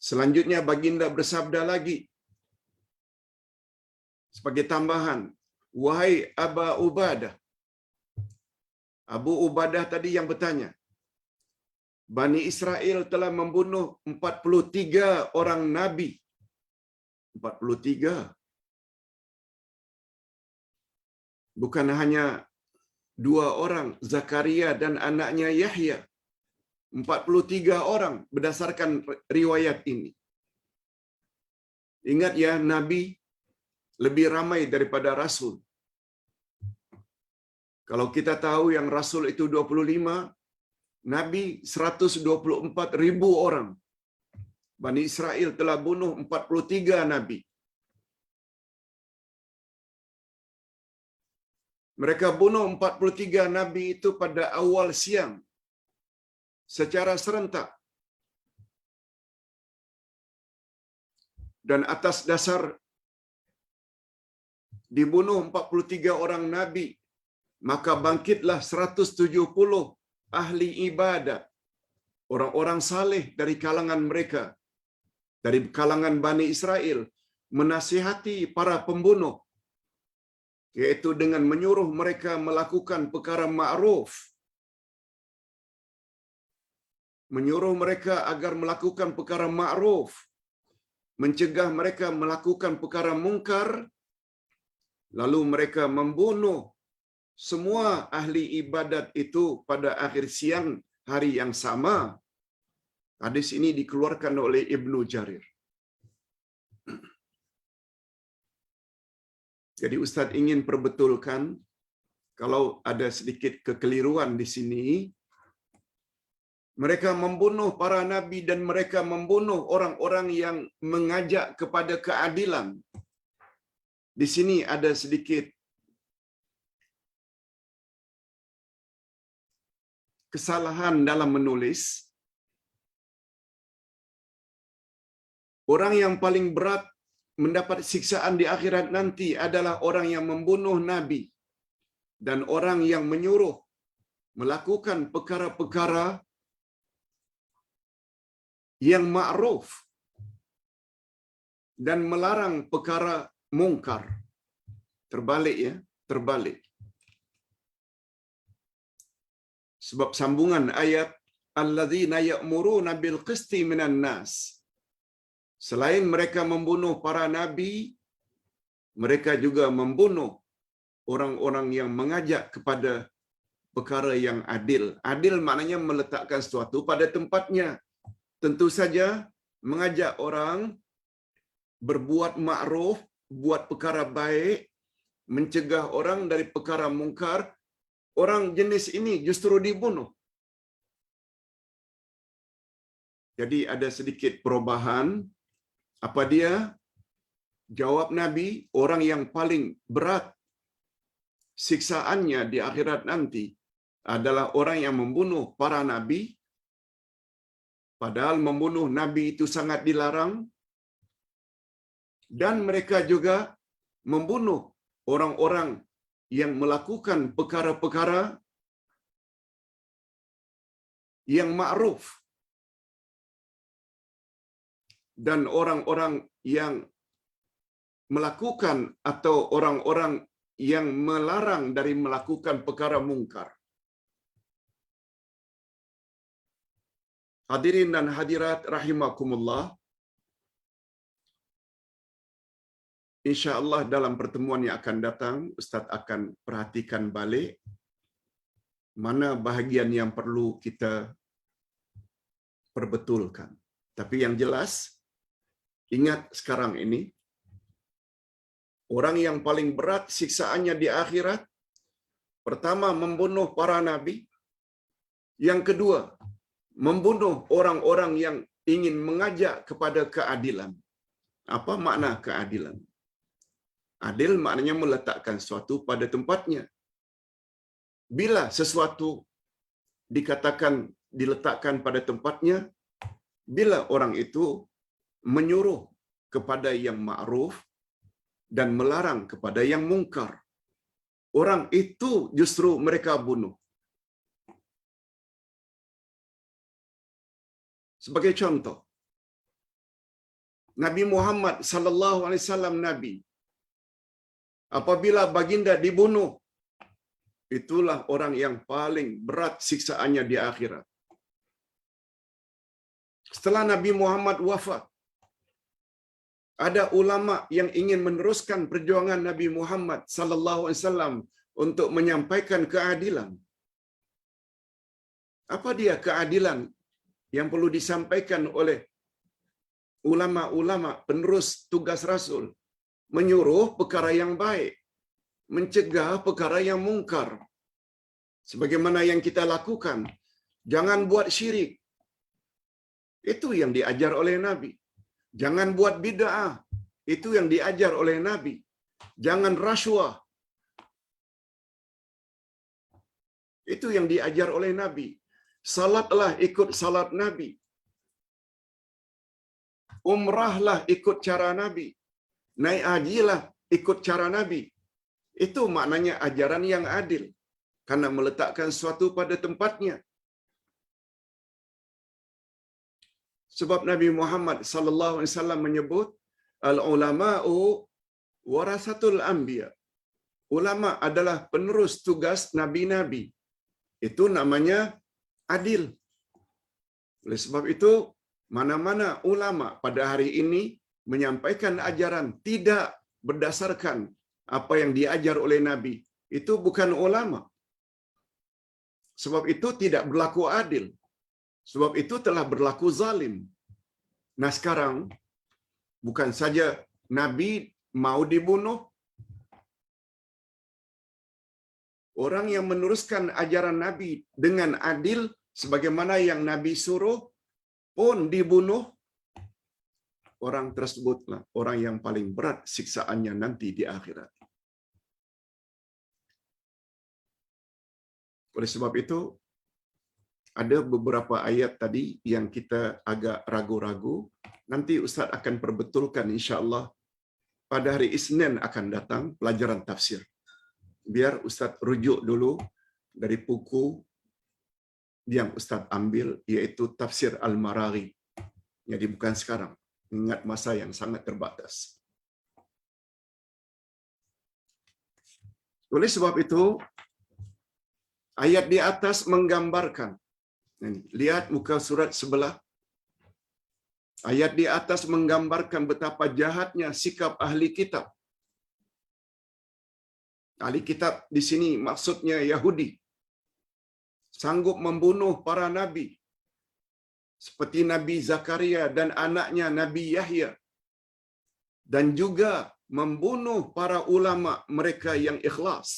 A: Selanjutnya baginda bersabda lagi sebagai tambahan, wahai Aba Ubadah. Abu Ubadah tadi yang bertanya, Bani Israel telah membunuh 43 orang nabi. 43. Bukan hanya 2 orang, Zakaria dan anaknya Yahya. 43 orang berdasarkan riwayat ini. Ingat ya, Nabi lebih ramai daripada Rasul. Kalau kita tahu yang Rasul itu 25, Nabi 124,000 orang. Bani Israel telah bunuh 43 Nabi. Mereka bunuh 43 Nabi itu pada awal siang. Secara serentak. Dan atas dasar dibunuh 43 orang Nabi, maka bangkitlah 170 ahli ibadat. Orang-orang saleh dari kalangan mereka. Dari kalangan Bani Israel. Menasihati para pembunuh. Yaitu dengan menyuruh mereka melakukan perkara ma'ruf. Menyuruh mereka agar melakukan perkara ma'ruf. Mencegah mereka melakukan perkara mungkar. Lalu mereka membunuh semua ahli ibadat itu pada akhir siang hari yang sama. Hadis ini dikeluarkan oleh Ibnu Jarir. Jadi Ustaz ingin perbetulkan, kalau ada sedikit kekeliruan di sini, mereka membunuh para nabi dan mereka membunuh orang-orang yang mengajak kepada keadilan. Di sini ada sedikit kesalahan dalam menulis. Orang yang paling berat mendapat siksaan di akhirat nanti adalah orang yang membunuh nabi dan orang yang menyuruh melakukan perkara-perkara yang ma'ruf dan melarang perkara mungkar. Terbalik ya, terbalik. Sebab sambungan ayat alladzina ya'muruna bil qisti minan nas. Selain mereka membunuh para nabi, mereka juga membunuh orang-orang yang mengajak kepada perkara yang adil. Adil maknanya meletakkan sesuatu pada tempatnya. Tentu saja mengajak orang berbuat ma'ruf, buat perkara baik, mencegah orang dari perkara mungkar. Orang jenis ini justru dibunuh. Jadi ada sedikit perubahan. Apa dia? Jawab Nabi, orang yang paling berat siksaannya di akhirat nanti adalah orang yang membunuh para nabi padahal membunuh nabi itu sangat dilarang, dan mereka juga membunuh orang-orang yang melakukan perkara-perkara yang ma'ruf, dan orang-orang yang melakukan atau orang-orang yang melarang dari melakukan perkara mungkar. Hadirin dan hadirat rahimakumullah, insya-Allah dalam pertemuan yang akan datang Ustaz akan perhatikan balik mana bahagian yang perlu kita perbetulkan. Tapi yang jelas, ingat sekarang ini, orang yang paling berat siksaannya di akhirat, pertama membunuh para nabi, yang kedua membunuh orang-orang yang ingin mengajak kepada keadilan. Apa makna keadilan? Adil maknanya meletakkan sesuatu pada tempatnya. Bila sesuatu dikatakan diletakkan pada tempatnya, bila orang itu menyuruh kepada yang ma'ruf dan melarang kepada yang mungkar, orang itu justru mereka bunuh. Sebagai contoh, Nabi Muhammad sallallahu alaihi wasallam nabi, apabila baginda dibunuh, itulah orang yang paling berat siksaannya di akhirat. Setelah Nabi Muhammad wafat, ada ulama yang ingin meneruskan perjuangan Nabi Muhammad sallallahu alaihi wasallam untuk menyampaikan keadilan. Apa dia keadilan yang perlu disampaikan oleh ulama-ulama penerus tugas Rasul? Menyuruh perkara yang baik, mencegah perkara yang mungkar. Sebagaimana yang kita lakukan, jangan buat syirik. Itu yang diajar oleh Nabi. Jangan buat bid'ah. Itu yang diajar oleh Nabi. Jangan rasuah. Itu yang diajar oleh Nabi. Salatlah ikut salat Nabi. Umrahlah ikut cara Nabi. Naik hajilah ikut cara Nabi. Itu maknanya ajaran yang adil. Karena meletakkan sesuatu pada tempatnya. Sebab Nabi Muhammad sallallahu alaihi wasallam menyebut al-ulama'u warasatul anbiya. Ulama adalah penerus tugas nabi-nabi. Itu namanya adil. Oleh sebab itu, mana-mana ulama pada hari ini menyampaikan ajaran tidak berdasarkan apa yang diajar oleh Nabi, itu bukan ulama. Sebab itu tidak berlaku adil. Sebab itu telah berlaku zalim. Nah sekarang, bukan saja Nabi mau dibunuh, orang yang meneruskan ajaran Nabi dengan adil, sebagaimana yang Nabi suruh, pun dibunuh. Orang tersebutlah orang yang paling berat siksaannya nanti di akhirat. Oleh sebab itu, ada beberapa ayat tadi yang kita agak ragu-ragu. Nanti Ustaz akan perbetulkan insya-Allah pada hari Isnin akan datang pelajaran tafsir. Biar Ustaz rujuk dulu dari buku yang Ustaz ambil, iaitu Tafsir Al-Maraghi. Jadi bukan sekarang. Ingat masa yang sangat terbatas. Oleh sebab itu, ayat di atas menggambarkan. Lihat muka surat sebelah. Ayat di atas menggambarkan betapa jahatnya sikap ahli kitab. Ahli kitab di sini maksudnya Yahudi. Sanggup membunuh para nabi. Seperti Nabi Zakaria dan anaknya Nabi Yahya. Dan juga membunuh para ulama mereka yang ikhlas.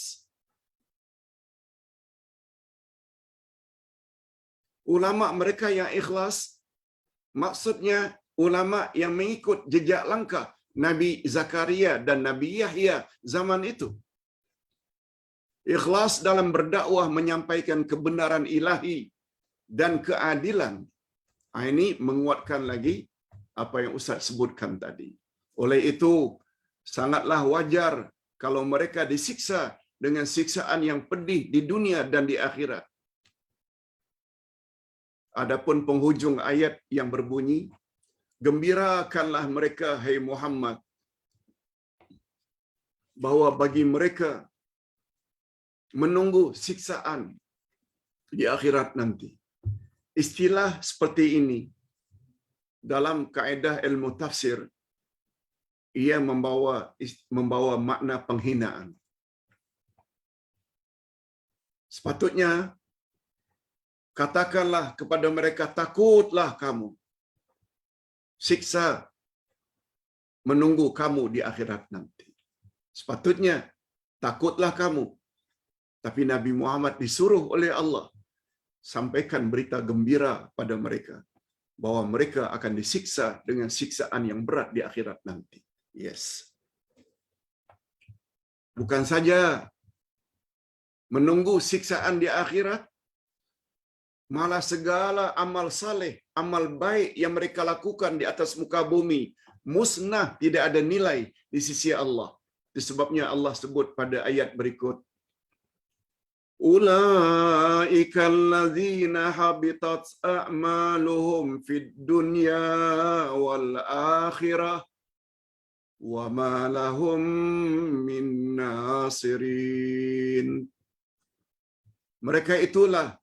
A: Ulama mereka yang ikhlas, maksudnya ulama yang mengikut jejak langkah Nabi Zakaria dan Nabi Yahya zaman itu. Ikhlas dalam berdakwah menyampaikan kebenaran ilahi dan keadilan. Ini menguatkan lagi apa yang Ustaz sebutkan tadi. Oleh itu, sangatlah wajar kalau mereka disiksa dengan siksaan yang pedih di dunia dan di akhirat. Adapun penghujung ayat yang berbunyi, gembirakanlah mereka, hai Muhammad, bahwa bagi mereka menunggu siksaan di akhirat nanti. Istilah seperti ini dalam kaedah ilmu tafsir, ia membawa makna penghinaan. Sepatutnya katakanlah kepada mereka, takutlah kamu. Siksa menunggu kamu di akhirat nanti. Sepatutnya takutlah kamu. Tapi Nabi Muhammad disuruh oleh Allah sampaikan berita gembira pada mereka bahwa mereka akan disiksa dengan siksaan yang berat di akhirat nanti. Yes. Bukan saja menunggu siksaan di akhirat, malah segala amal saleh, amal baik yang mereka lakukan di atas muka bumi musnah, tidak ada nilai di sisi Allah. Disebabnya Allah sebut pada ayat berikut, ulaika allazina habitat a'maluhum fid dunya wal akhirah wa ma lahum min nasirin. Mereka itulah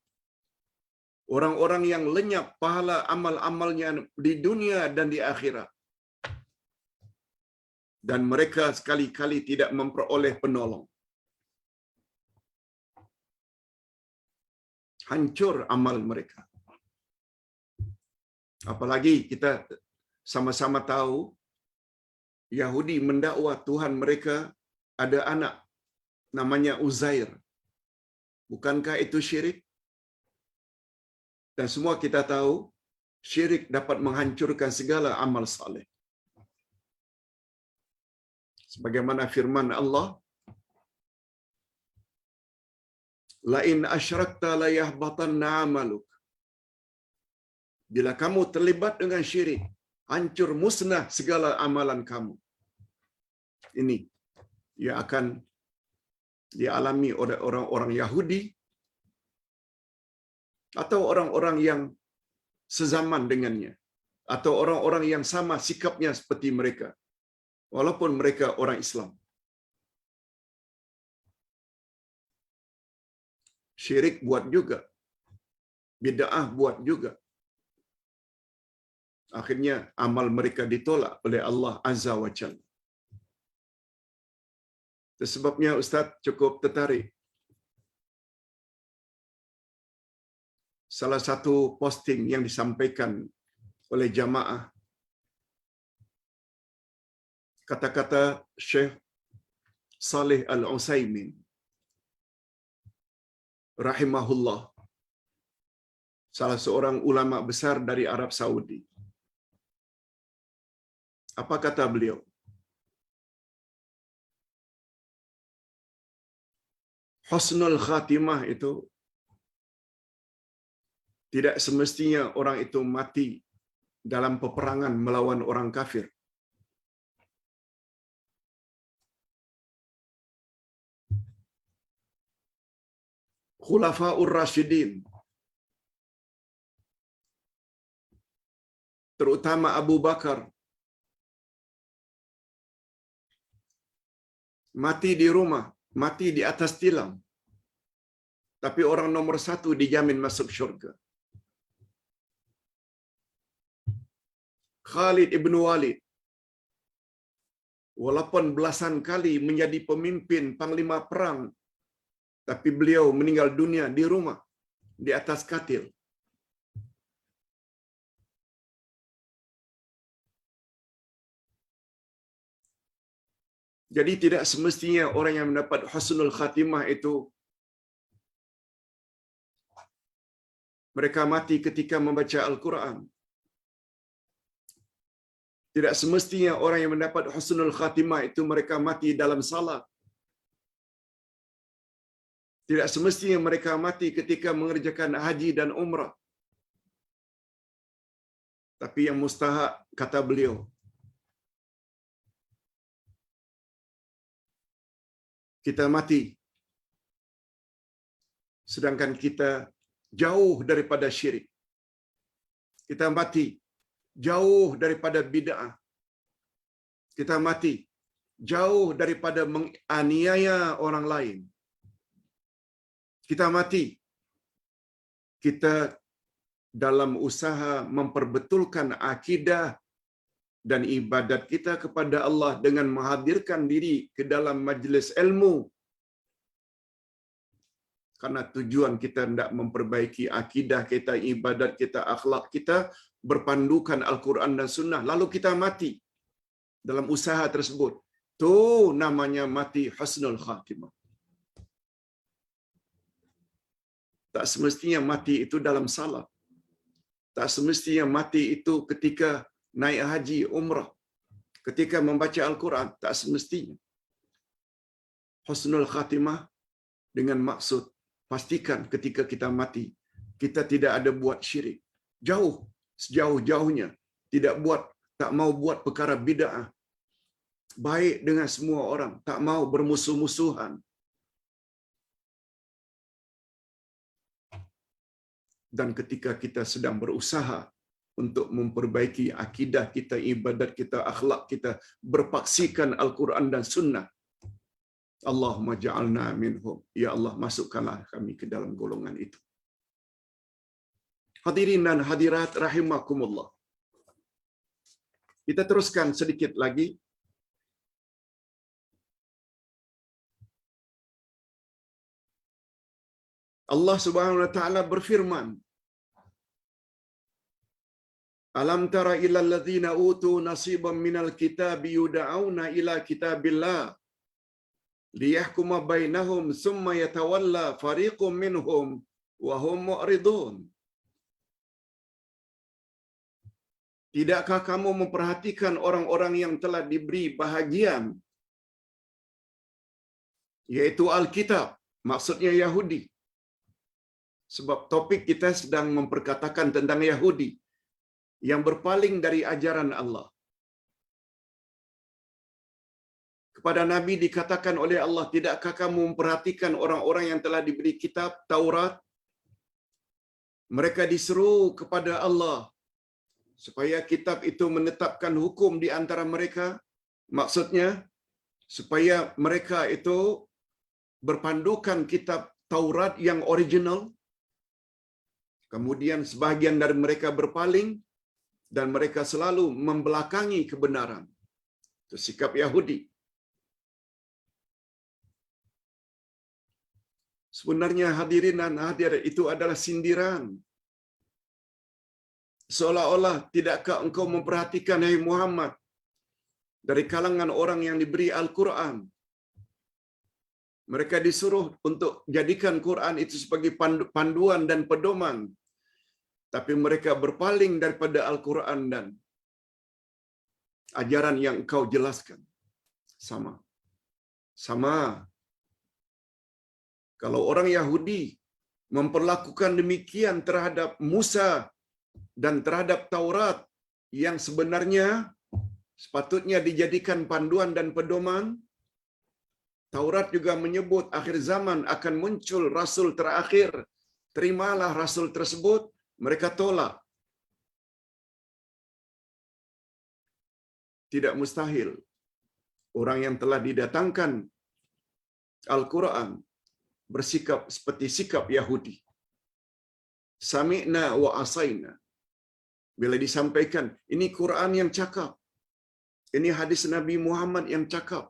A: orang-orang yang lenyap pahala amal-amalnya di dunia dan di akhirat. Dan mereka sekali-kali tidak memperoleh penolong. Hancur amal mereka. Apalagi kita sama-sama tahu Yahudi mendakwa Tuhan mereka ada anak namanya Uzair. Bukankah itu syirik? Dan semua kita tahu syirik dapat menghancurkan segala amal saleh. Sebagaimana firman Allah, la in asyrakta la yahbatanna amaluk. Bila kamu terlibat dengan syirik, hancur musnah segala amalan kamu. Ini yang akan dialami oleh orang-orang Yahudi atau orang-orang yang sezaman dengannya, atau orang-orang yang sama sikapnya seperti mereka, walaupun mereka orang Islam. Syirik buat juga, bid'ah buat juga. Akhirnya amal mereka ditolak oleh Allah Azza wa Jalla. Sebabnya Ustaz cukup tertarik. Salah satu posting yang disampaikan oleh jamaah, kata-kata Syekh Saleh Al-Utsaimin rahimahullah, salah seorang ulama besar dari Arab Saudi. Apa kata beliau? Husnul khatimah itu tidak semestinya orang itu mati dalam peperangan melawan orang kafir. Khulafaur Rasyidin, terutama Abu Bakar, mati di rumah, mati di atas tilam. Tapi orang nomor satu dijamin masuk syurga. Khalid ibn Walid, walaupun belasan kali menjadi pemimpin panglima perang, tapi beliau meninggal dunia di rumah, di atas katil. Jadi tidak semestinya orang yang mendapat husnul khatimah itu mereka mati ketika membaca Al-Quran. Tidak semestinya orang yang mendapat husnul khatimah itu mereka mati dalam salat. Tidak semestinya mereka mati ketika mengerjakan haji dan umrah. Tapi yang mustahak, kata beliau, kita mati sedangkan kita jauh daripada syirik. Kita mati jauh daripada bid'ah. Kita mati jauh daripada menganiaya orang lain. Kita mati kita dalam usaha memperbetulkan akidah dan ibadat kita kepada Allah dengan menghadirkan diri ke dalam majlis ilmu. Karena tujuan kita hendak memperbaiki akidah kita, ibadat kita, akhlak kita berpandukan Al-Quran dan Sunnah. Lalu kita mati dalam usaha tersebut. Itu namanya mati husnul khatimah. Tak semestinya mati itu dalam salat. Tak semestinya mati itu ketika naik haji, umrah. Ketika membaca Al-Quran. Tak semestinya. Husnul khatimah dengan maksud pastikan ketika kita mati, kita tidak ada buat syirik. Jauh, sejauh-jauhnya. Tak mau buat perkara bid'ah. Baik dengan semua orang. Tak mau bermusuh-musuhan. Dan ketika kita sedang berusaha untuk memperbaiki akidah kita, ibadat kita, akhlak kita, berpaksikan Al-Quran dan Sunnah. Allahumma ja'alna minhum. Ya Allah, masukkanlah kami ke dalam golongan itu. Hadirin dan hadirat rahimakumullah. Kita teruskan sedikit lagi. Allah Subhanahu wa taala berfirman, Alam tara ila alladhina utu nasiban minal kitabi yud'auna ila kitabillah liyahkuma bainahum thumma yatawalla fariqum minhum wa hum mu'ridun. Tidakkah kamu memperhatikan orang-orang yang telah diberi bahagian, yaitu Alkitab, maksudnya Yahudi. Sebab topik kita sedang memperkatakan tentang Yahudi yang berpaling dari ajaran Allah. Kepada Nabi dikatakan oleh Allah, tidakkah kamu memperhatikan orang-orang yang telah diberi kitab Taurat? Mereka diseru kepada Allah supaya kitab itu menetapkan hukum di antara mereka. Maksudnya, supaya mereka itu berpandukan kitab Taurat yang original. Kemudian sebahagian dari mereka berpaling dan mereka selalu membelakangi kebenaran. Itu sikap Yahudi. Sebenarnya hadirin dan hadirat, itu adalah sindiran. Seolah-olah tidakkah engkau memperhatikan, hai Muhammad, dari kalangan orang yang diberi Al-Quran. Mereka disuruh untuk jadikan Quran itu sebagai panduan dan pedoman. Tapi mereka berpaling daripada Al-Quran dan ajaran yang engkau jelaskan. Sama. Kalau orang Yahudi memperlakukan demikian terhadap Musa dan terhadap Taurat yang sebenarnya sepatutnya dijadikan panduan dan pedoman, Taurat juga menyebut akhir zaman akan muncul Rasul terakhir. Terimalah Rasul tersebut. Mereka tolak. Tidak mustahil orang yang telah didatangkan Al-Quran bersikap seperti sikap Yahudi. Sami'na wa asaina. Bila disampaikan, ini Quran yang cakap. Ini hadis Nabi Muhammad yang cakap.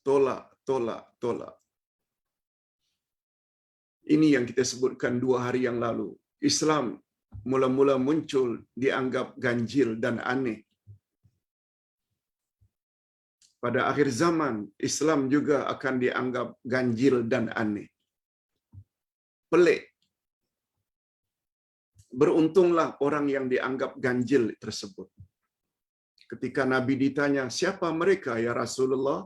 A: Tolak. Ini yang kita sebutkan 2 hari yang lalu. Islam mula-mula muncul dianggap ganjil dan aneh. Pada akhir zaman, Islam juga akan dianggap ganjil dan aneh. Pelik. Beruntunglah orang yang dianggap ganjil tersebut. Ketika Nabi ditanya, siapa mereka ya Rasulullah?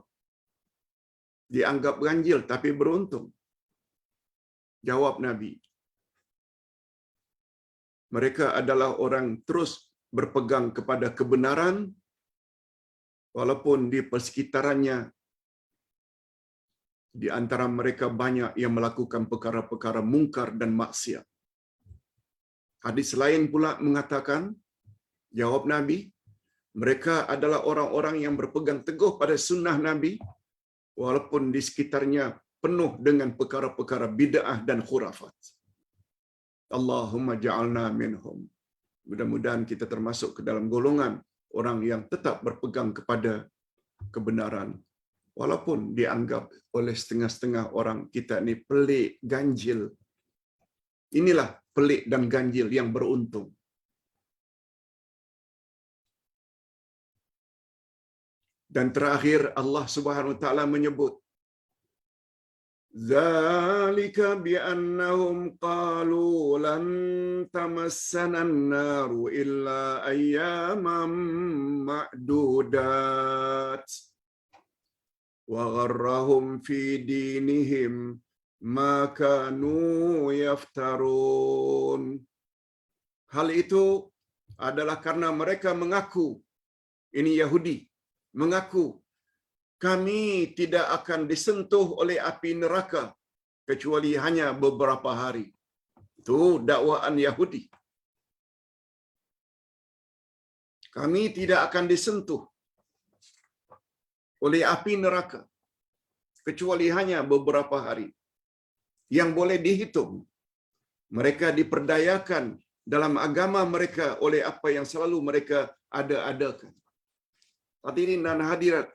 A: Dianggap ganjil tapi beruntung. Jawab Nabi, mereka adalah orang terus berpegang kepada kebenaran walaupun di persekitarannya di antara mereka banyak yang melakukan perkara-perkara mungkar dan maksiat. Hadis lain pula mengatakan, jawab Nabi, mereka adalah orang-orang yang berpegang teguh pada sunnah Nabi walaupun di sekitarnya penuh dengan perkara-perkara bid'ah dan khurafat. Allahumma ja'alna minhum. Mudah-mudahan kita termasuk ke dalam golongan orang yang tetap berpegang kepada kebenaran. Walaupun dianggap oleh setengah-setengah orang kita ni pelik, ganjil. Inilah pelik dan ganjil yang beruntung. Dan terakhir Allah Subhanahu wa taala menyebut, "Dzalika bi annahum qalu lan tamassana an-naru illa ayyaman ma'dudat wa gharrahum fi dinihim ma kanu yaftarun." Hal itu adalah karena mereka mengaku, ini Yahudi, mengaku kami tidak akan disentuh oleh api neraka kecuali hanya beberapa hari. Itu dakwaan Yahudi. Kami tidak akan disentuh oleh api neraka kecuali hanya beberapa hari. Yang boleh dihitung. Mereka diperdayakan dalam agama mereka oleh apa yang selalu mereka ada-adakan. Hadirin dan hadirat,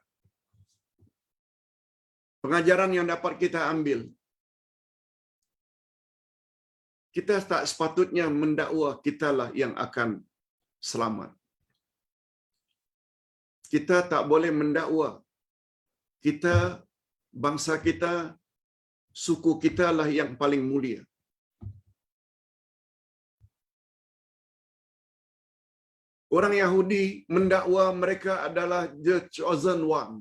A: pengajaran yang dapat kita ambil, kita tak sepatutnya mendakwa kitalah yang akan selamat. Kita tak boleh mendakwa kita, bangsa kita, suku kita lah yang paling mulia. Orang Yahudi mendakwa mereka adalah the chosen one.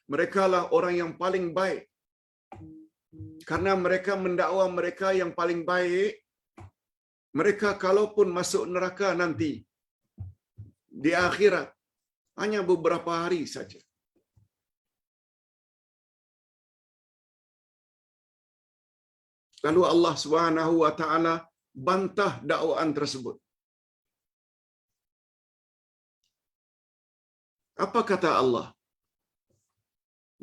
A: Mereka lah orang yang paling baik. Karena mereka mendakwa mereka yang paling baik, mereka kalaupun masuk neraka nanti di akhirat hanya beberapa hari saja. Lalu Allah Subhanahu wa taala bantah dakwaan tersebut. Apa kata Allah?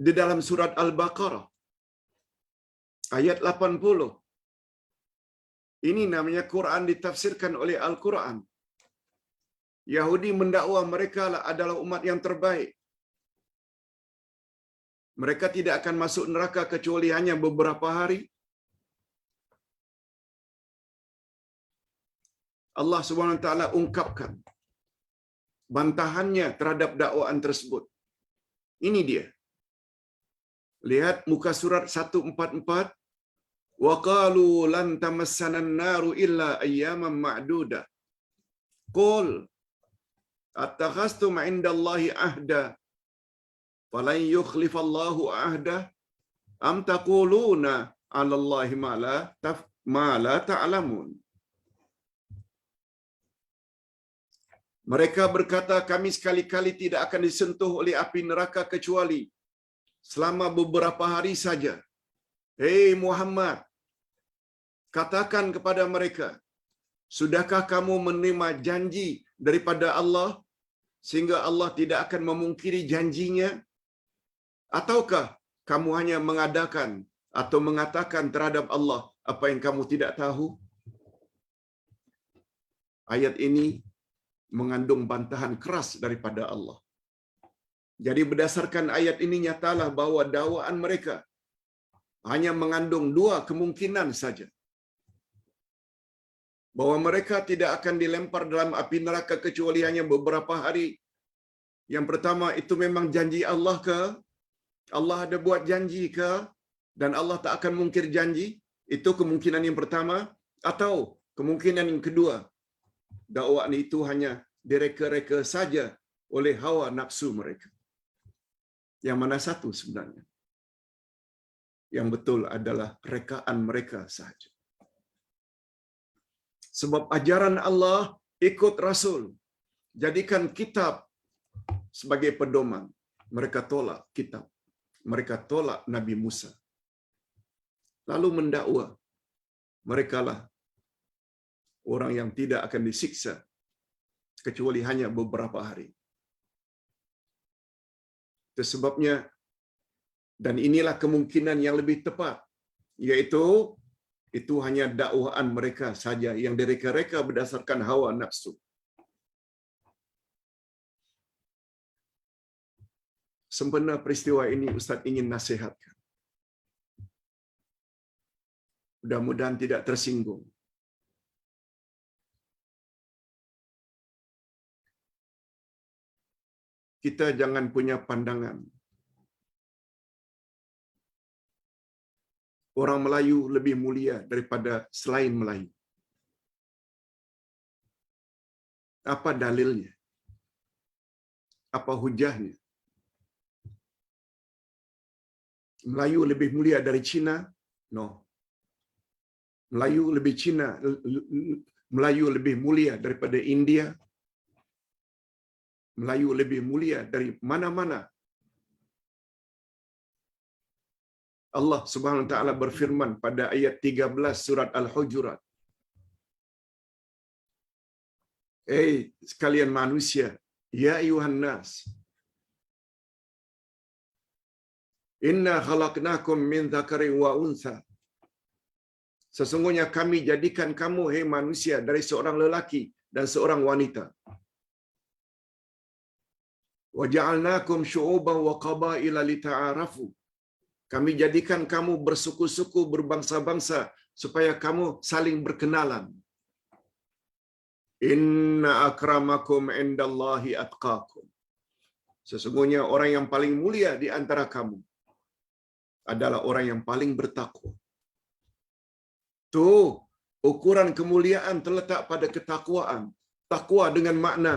A: Di dalam surat Al-Baqarah ayat 80. Ini namanya Quran ditafsirkan oleh Al-Quran. Yahudi mendakwa mereka adalah umat yang terbaik. Mereka tidak akan masuk neraka kecuali hanya beberapa hari. Allah Subhanahu wa taala ungkapkan bantahannya terhadap dakwaan tersebut. Ini dia. Lihat muka surat 144. Wa qalu lan tamassana an-naru illa ayyaman ma'dudah. Qul attakhastum 'indallahi ahda falan yukhlifallahu ahda am taquluna 'alallahi ma la ta'lamun. Mereka berkata, kami sekali-kali tidak akan disentuh oleh api neraka kecuali selama beberapa hari saja. Hei Muhammad, katakan kepada mereka, sudahkah kamu menerima janji daripada Allah sehingga Allah tidak akan memungkiri janjinya? Ataukah kamu hanya mengadakan atau mengatakan terhadap Allah apa yang kamu tidak tahu? Ayat ini mengandung bantahan keras daripada Allah. Jadi berdasarkan ayat ini nyatalah bahwa dakwaan mereka hanya mengandung dua kemungkinan saja. Bahwa mereka tidak akan dilempar dalam api neraka kecuali hanya beberapa hari. Yang pertama, itu memang janji Allah ke? Allah ada buat janji ke? Dan Allah tak akan mungkir janji? Itu kemungkinan yang pertama. Atau kemungkinan yang kedua, dakwaan itu hanya direka-reka saja oleh hawa nafsu mereka. Yang mana satu sebenarnya? Yang betul adalah rekaan mereka sahaja. Sebab ajaran Allah ikut Rasul. jadikan kitab sebagai pedoman. Mereka tolak kitab. Mereka tolak Nabi Musa. Lalu mendakwa. Merekalah orang yang tidak akan disiksa kecuali hanya beberapa hari. Itu sebabnya, dan inilah kemungkinan yang lebih tepat, yaitu itu hanya dakwaan mereka saja yang direka-reka berdasarkan hawa nafsu. Sempena peristiwa ini Ustaz ingin nasihatkan. Mudah-mudahan tidak tersinggung. Kita jangan punya pandangan orang Melayu lebih mulia daripada selain Melayu. Apa dalilnya? Apa hujahnya? Melayu lebih mulia dari Cina? No. Melayu lebih mulia daripada India? Melayu lebih mulia dari mana-mana. Allah Subhanahu wa taala berfirman pada ayat 13 surat Al-Hujurat. Sekalian manusia, ya ayuhan nas, inna khalaqnakum min dzakarin wa untha. Sesungguhnya kami jadikan kamu, hai manusia, dari seorang lelaki dan seorang wanita. Wa ja'alnakum syu'uban wa qabaila lita'arafu. Kami jadikan kamu bersuku-suku, berbangsa-bangsa supaya kamu saling berkenalan. Inna akramakum indallahi atqakum. Sesungguhnya orang yang paling mulia di antara kamu adalah orang yang paling bertakwa. Tuh, ukuran kemuliaan terletak pada ketakwaan. Takwa dengan makna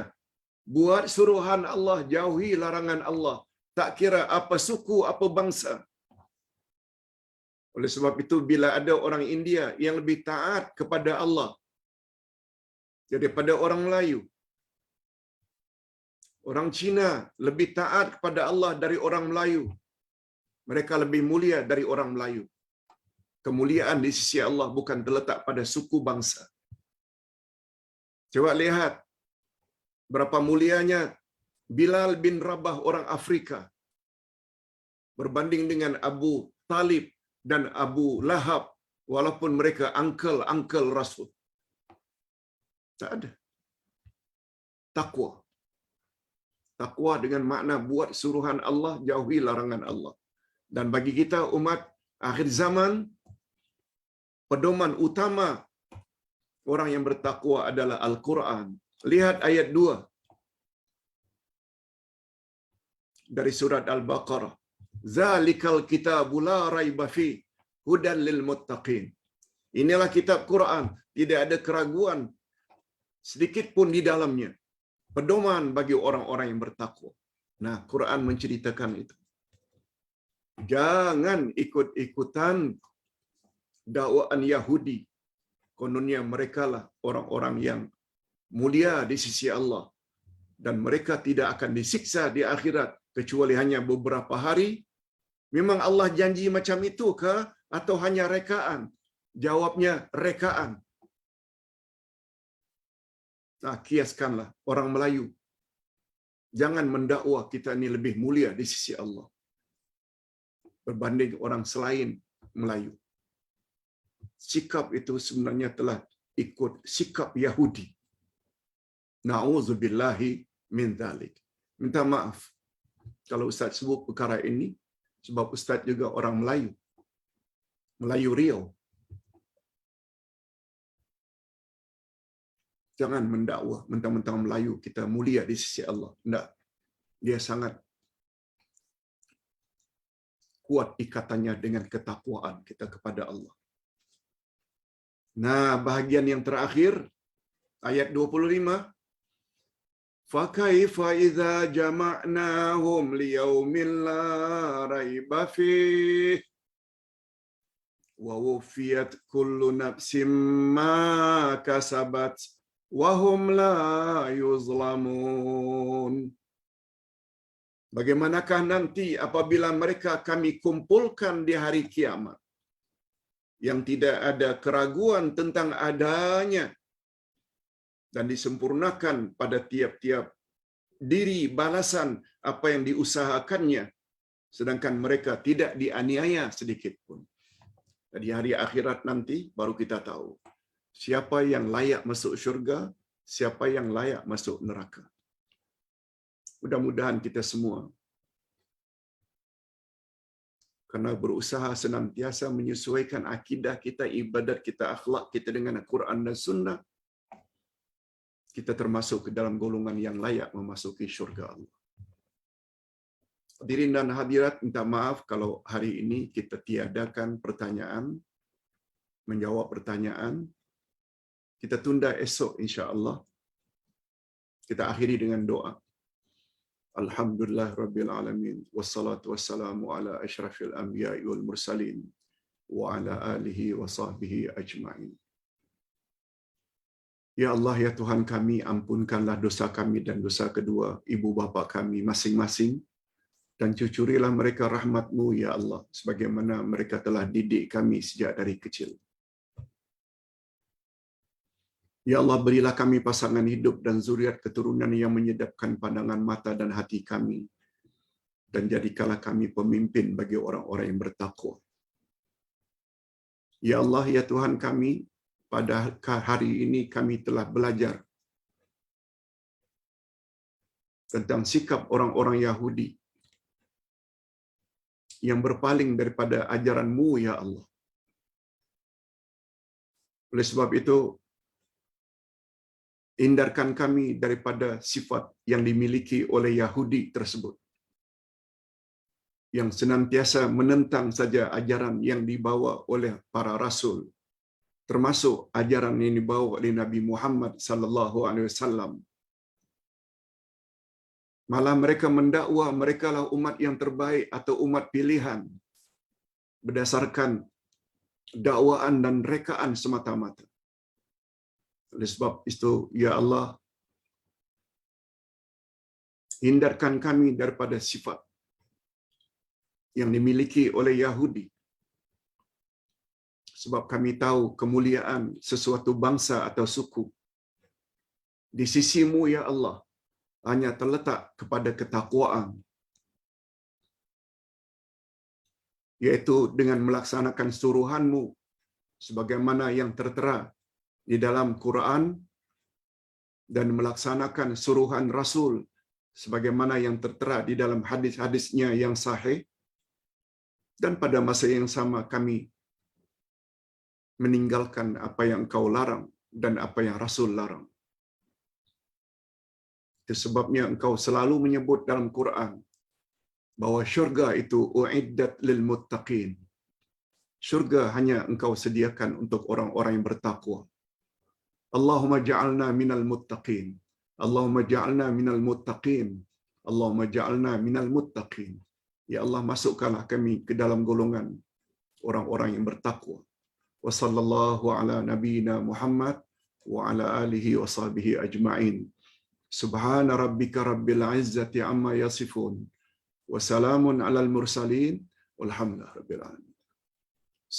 A: buat suruhan Allah, jauhi larangan Allah. Tak kira apa suku, apa bangsa. Oleh sebab itu, bila ada orang India yang lebih taat kepada Allah daripada orang Melayu, orang Cina lebih taat kepada Allah dari orang Melayu, mereka lebih mulia dari orang Melayu. Kemuliaan di sisi Allah bukan terletak pada suku bangsa. Coba lihat berapa mulianya Bilal bin Rabah orang Afrika berbanding dengan Abu Talib dan Abu Lahab, walaupun mereka uncle Rasul. Tak ada. Takwa. Takwa dengan makna buat suruhan Allah, jauhi larangan Allah. Dan bagi kita umat akhir zaman, pedoman utama orang yang bertakwa adalah Al-Quran. Lihat ayat 2 dari surat Al-Baqarah. Zalikal kitabu la raiba fi hudan lil muttaqin. Inilah kitab Quran, tidak ada keraguan sedikit pun di dalamnya. Pedoman bagi orang-orang yang bertakwa. Nah, Quran menceritakan itu. Jangan ikut-ikutan dakwaan Yahudi. Kononnya mereka lah orang-orang yang mulia di sisi Allah. Dan mereka tidak akan disiksa di akhirat kecuali hanya beberapa hari. Memang Allah janji macam itu ke? Atau hanya rekaan? Jawabnya rekaan. Nah, kiaskanlah orang Melayu. Jangan mendakwa kita ini lebih mulia di sisi Allah berbanding orang selain Melayu. Sikap itu sebenarnya telah ikut sikap Yahudi. Na'udzubillahi min dzalik. Minta maaf kalau Ustaz sebut perkara ini, sebab Ustaz juga orang Melayu. Melayu Riau. Jangan mendakwa mentang-mentang Melayu kita mulia di sisi Allah. Tidak. Dia sangat kuat ikatannya dengan ketakwaan kita kepada Allah. Nah, bahagian yang terakhir, ayat 25. Fakaifa idza jama'nahum liyaumin la raiba fihi wa wufiyat kullu nafsin ma kasabat wa hum la yuzlamun. Bagaimanakah nanti apabila mereka kami kumpulkan di hari kiamat yang tidak ada keraguan tentang adanya dan disempurnakan pada tiap-tiap diri balasan apa yang diusahakannya, sedangkan mereka tidak dianiaya sedikit pun. Di hari akhirat nanti baru kita tahu siapa yang layak masuk syurga, siapa yang layak masuk neraka. Mudah-mudahan kita semua karena berusaha senantiasa menyesuaikan akidah kita, ibadat kita, akhlak kita dengan Al-Quran dan Sunnah, kita termasuk ke dalam golongan yang layak memasuki syurga Allah. Hadirin dan hadirat, minta maaf kalau hari ini kita tiadakan pertanyaan, menjawab pertanyaan. Kita tunda esok insya-Allah. Kita akhiri dengan doa. Alhamdulillah Rabbil Alamin. Wassalatu wassalamu ala asyrafil anbiya'i wal mursalin. Wa ala alihi wa sahbihi ajma'in. Ya Allah, ya Tuhan kami, ampunkanlah dosa kami dan dosa kedua ibu bapa kami masing-masing. Dan cucurilah mereka rahmat-Mu, ya Allah, sebagaimana mereka telah didik kami sejak dari kecil. Ya Allah, berilah kami pasangan hidup dan zuriat keturunan yang menyedapkan pandangan mata dan hati kami. Dan jadikanlah kami pemimpin bagi orang-orang yang bertakwa. Ya Allah, ya Tuhan kami, pada hari ini kami telah belajar tentang sikap orang-orang Yahudi yang berpaling daripada ajaran-Mu, ya Allah. Oleh sebab itu, hindarkan kami daripada sifat yang dimiliki oleh Yahudi tersebut, yang senantiasa menentang saja ajaran yang dibawa oleh para rasul, termasuk ajaran yang dibawa oleh Nabi Muhammad sallallahu alaihi wasallam. Malah mereka mendakwa merekalah umat yang terbaik atau umat pilihan berdasarkan dakwaan dan rekaan semata-mata. Oleh sebab itu, ya Allah, hindarkan kami daripada sifat yang dimiliki oleh Yahudi. Sebab kami tahu kemuliaan sesuatu bangsa atau suku di sisi-Mu, ya Allah, hanya terletak kepada ketakwaan, yaitu dengan melaksanakan suruhan-Mu sebagaimana yang tertera di dalam Quran dan melaksanakan suruhan Rasul sebagaimana yang tertera di dalam hadis-hadisnya yang sahih, dan pada masa yang sama kami meninggalkan apa yang Engkau larang dan apa yang Rasul larang. Itu sebabnya Engkau selalu menyebut dalam Quran bahwa syurga itu uiddat lil muttaqin. Syurga hanya Engkau sediakan untuk orang-orang yang bertakwa. Allahumma ja'alna minal muttaqin. Allahumma ja'alna minal muttaqin. Allahumma ja'alna minal muttaqin. Ya Allah, masukkanlah kami ke dalam golongan orang-orang yang bertakwa. Wa sallallahu ala nabiyyina Muhammad wa ala alihi wa sahbihi ajma'in. Subhana rabbika rabbil izzati amma yasifun. Wa salamun alal mursalin. Walhamdulillahi rabbil alamin.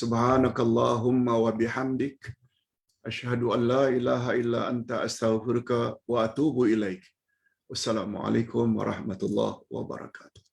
A: Subhanakallahumma wa bihamdik. Asyhadu an la ilaha illa anta astaghfiruka wa atubu ilaik. Wassalamualaikum warahmatullahi wabarakatuh.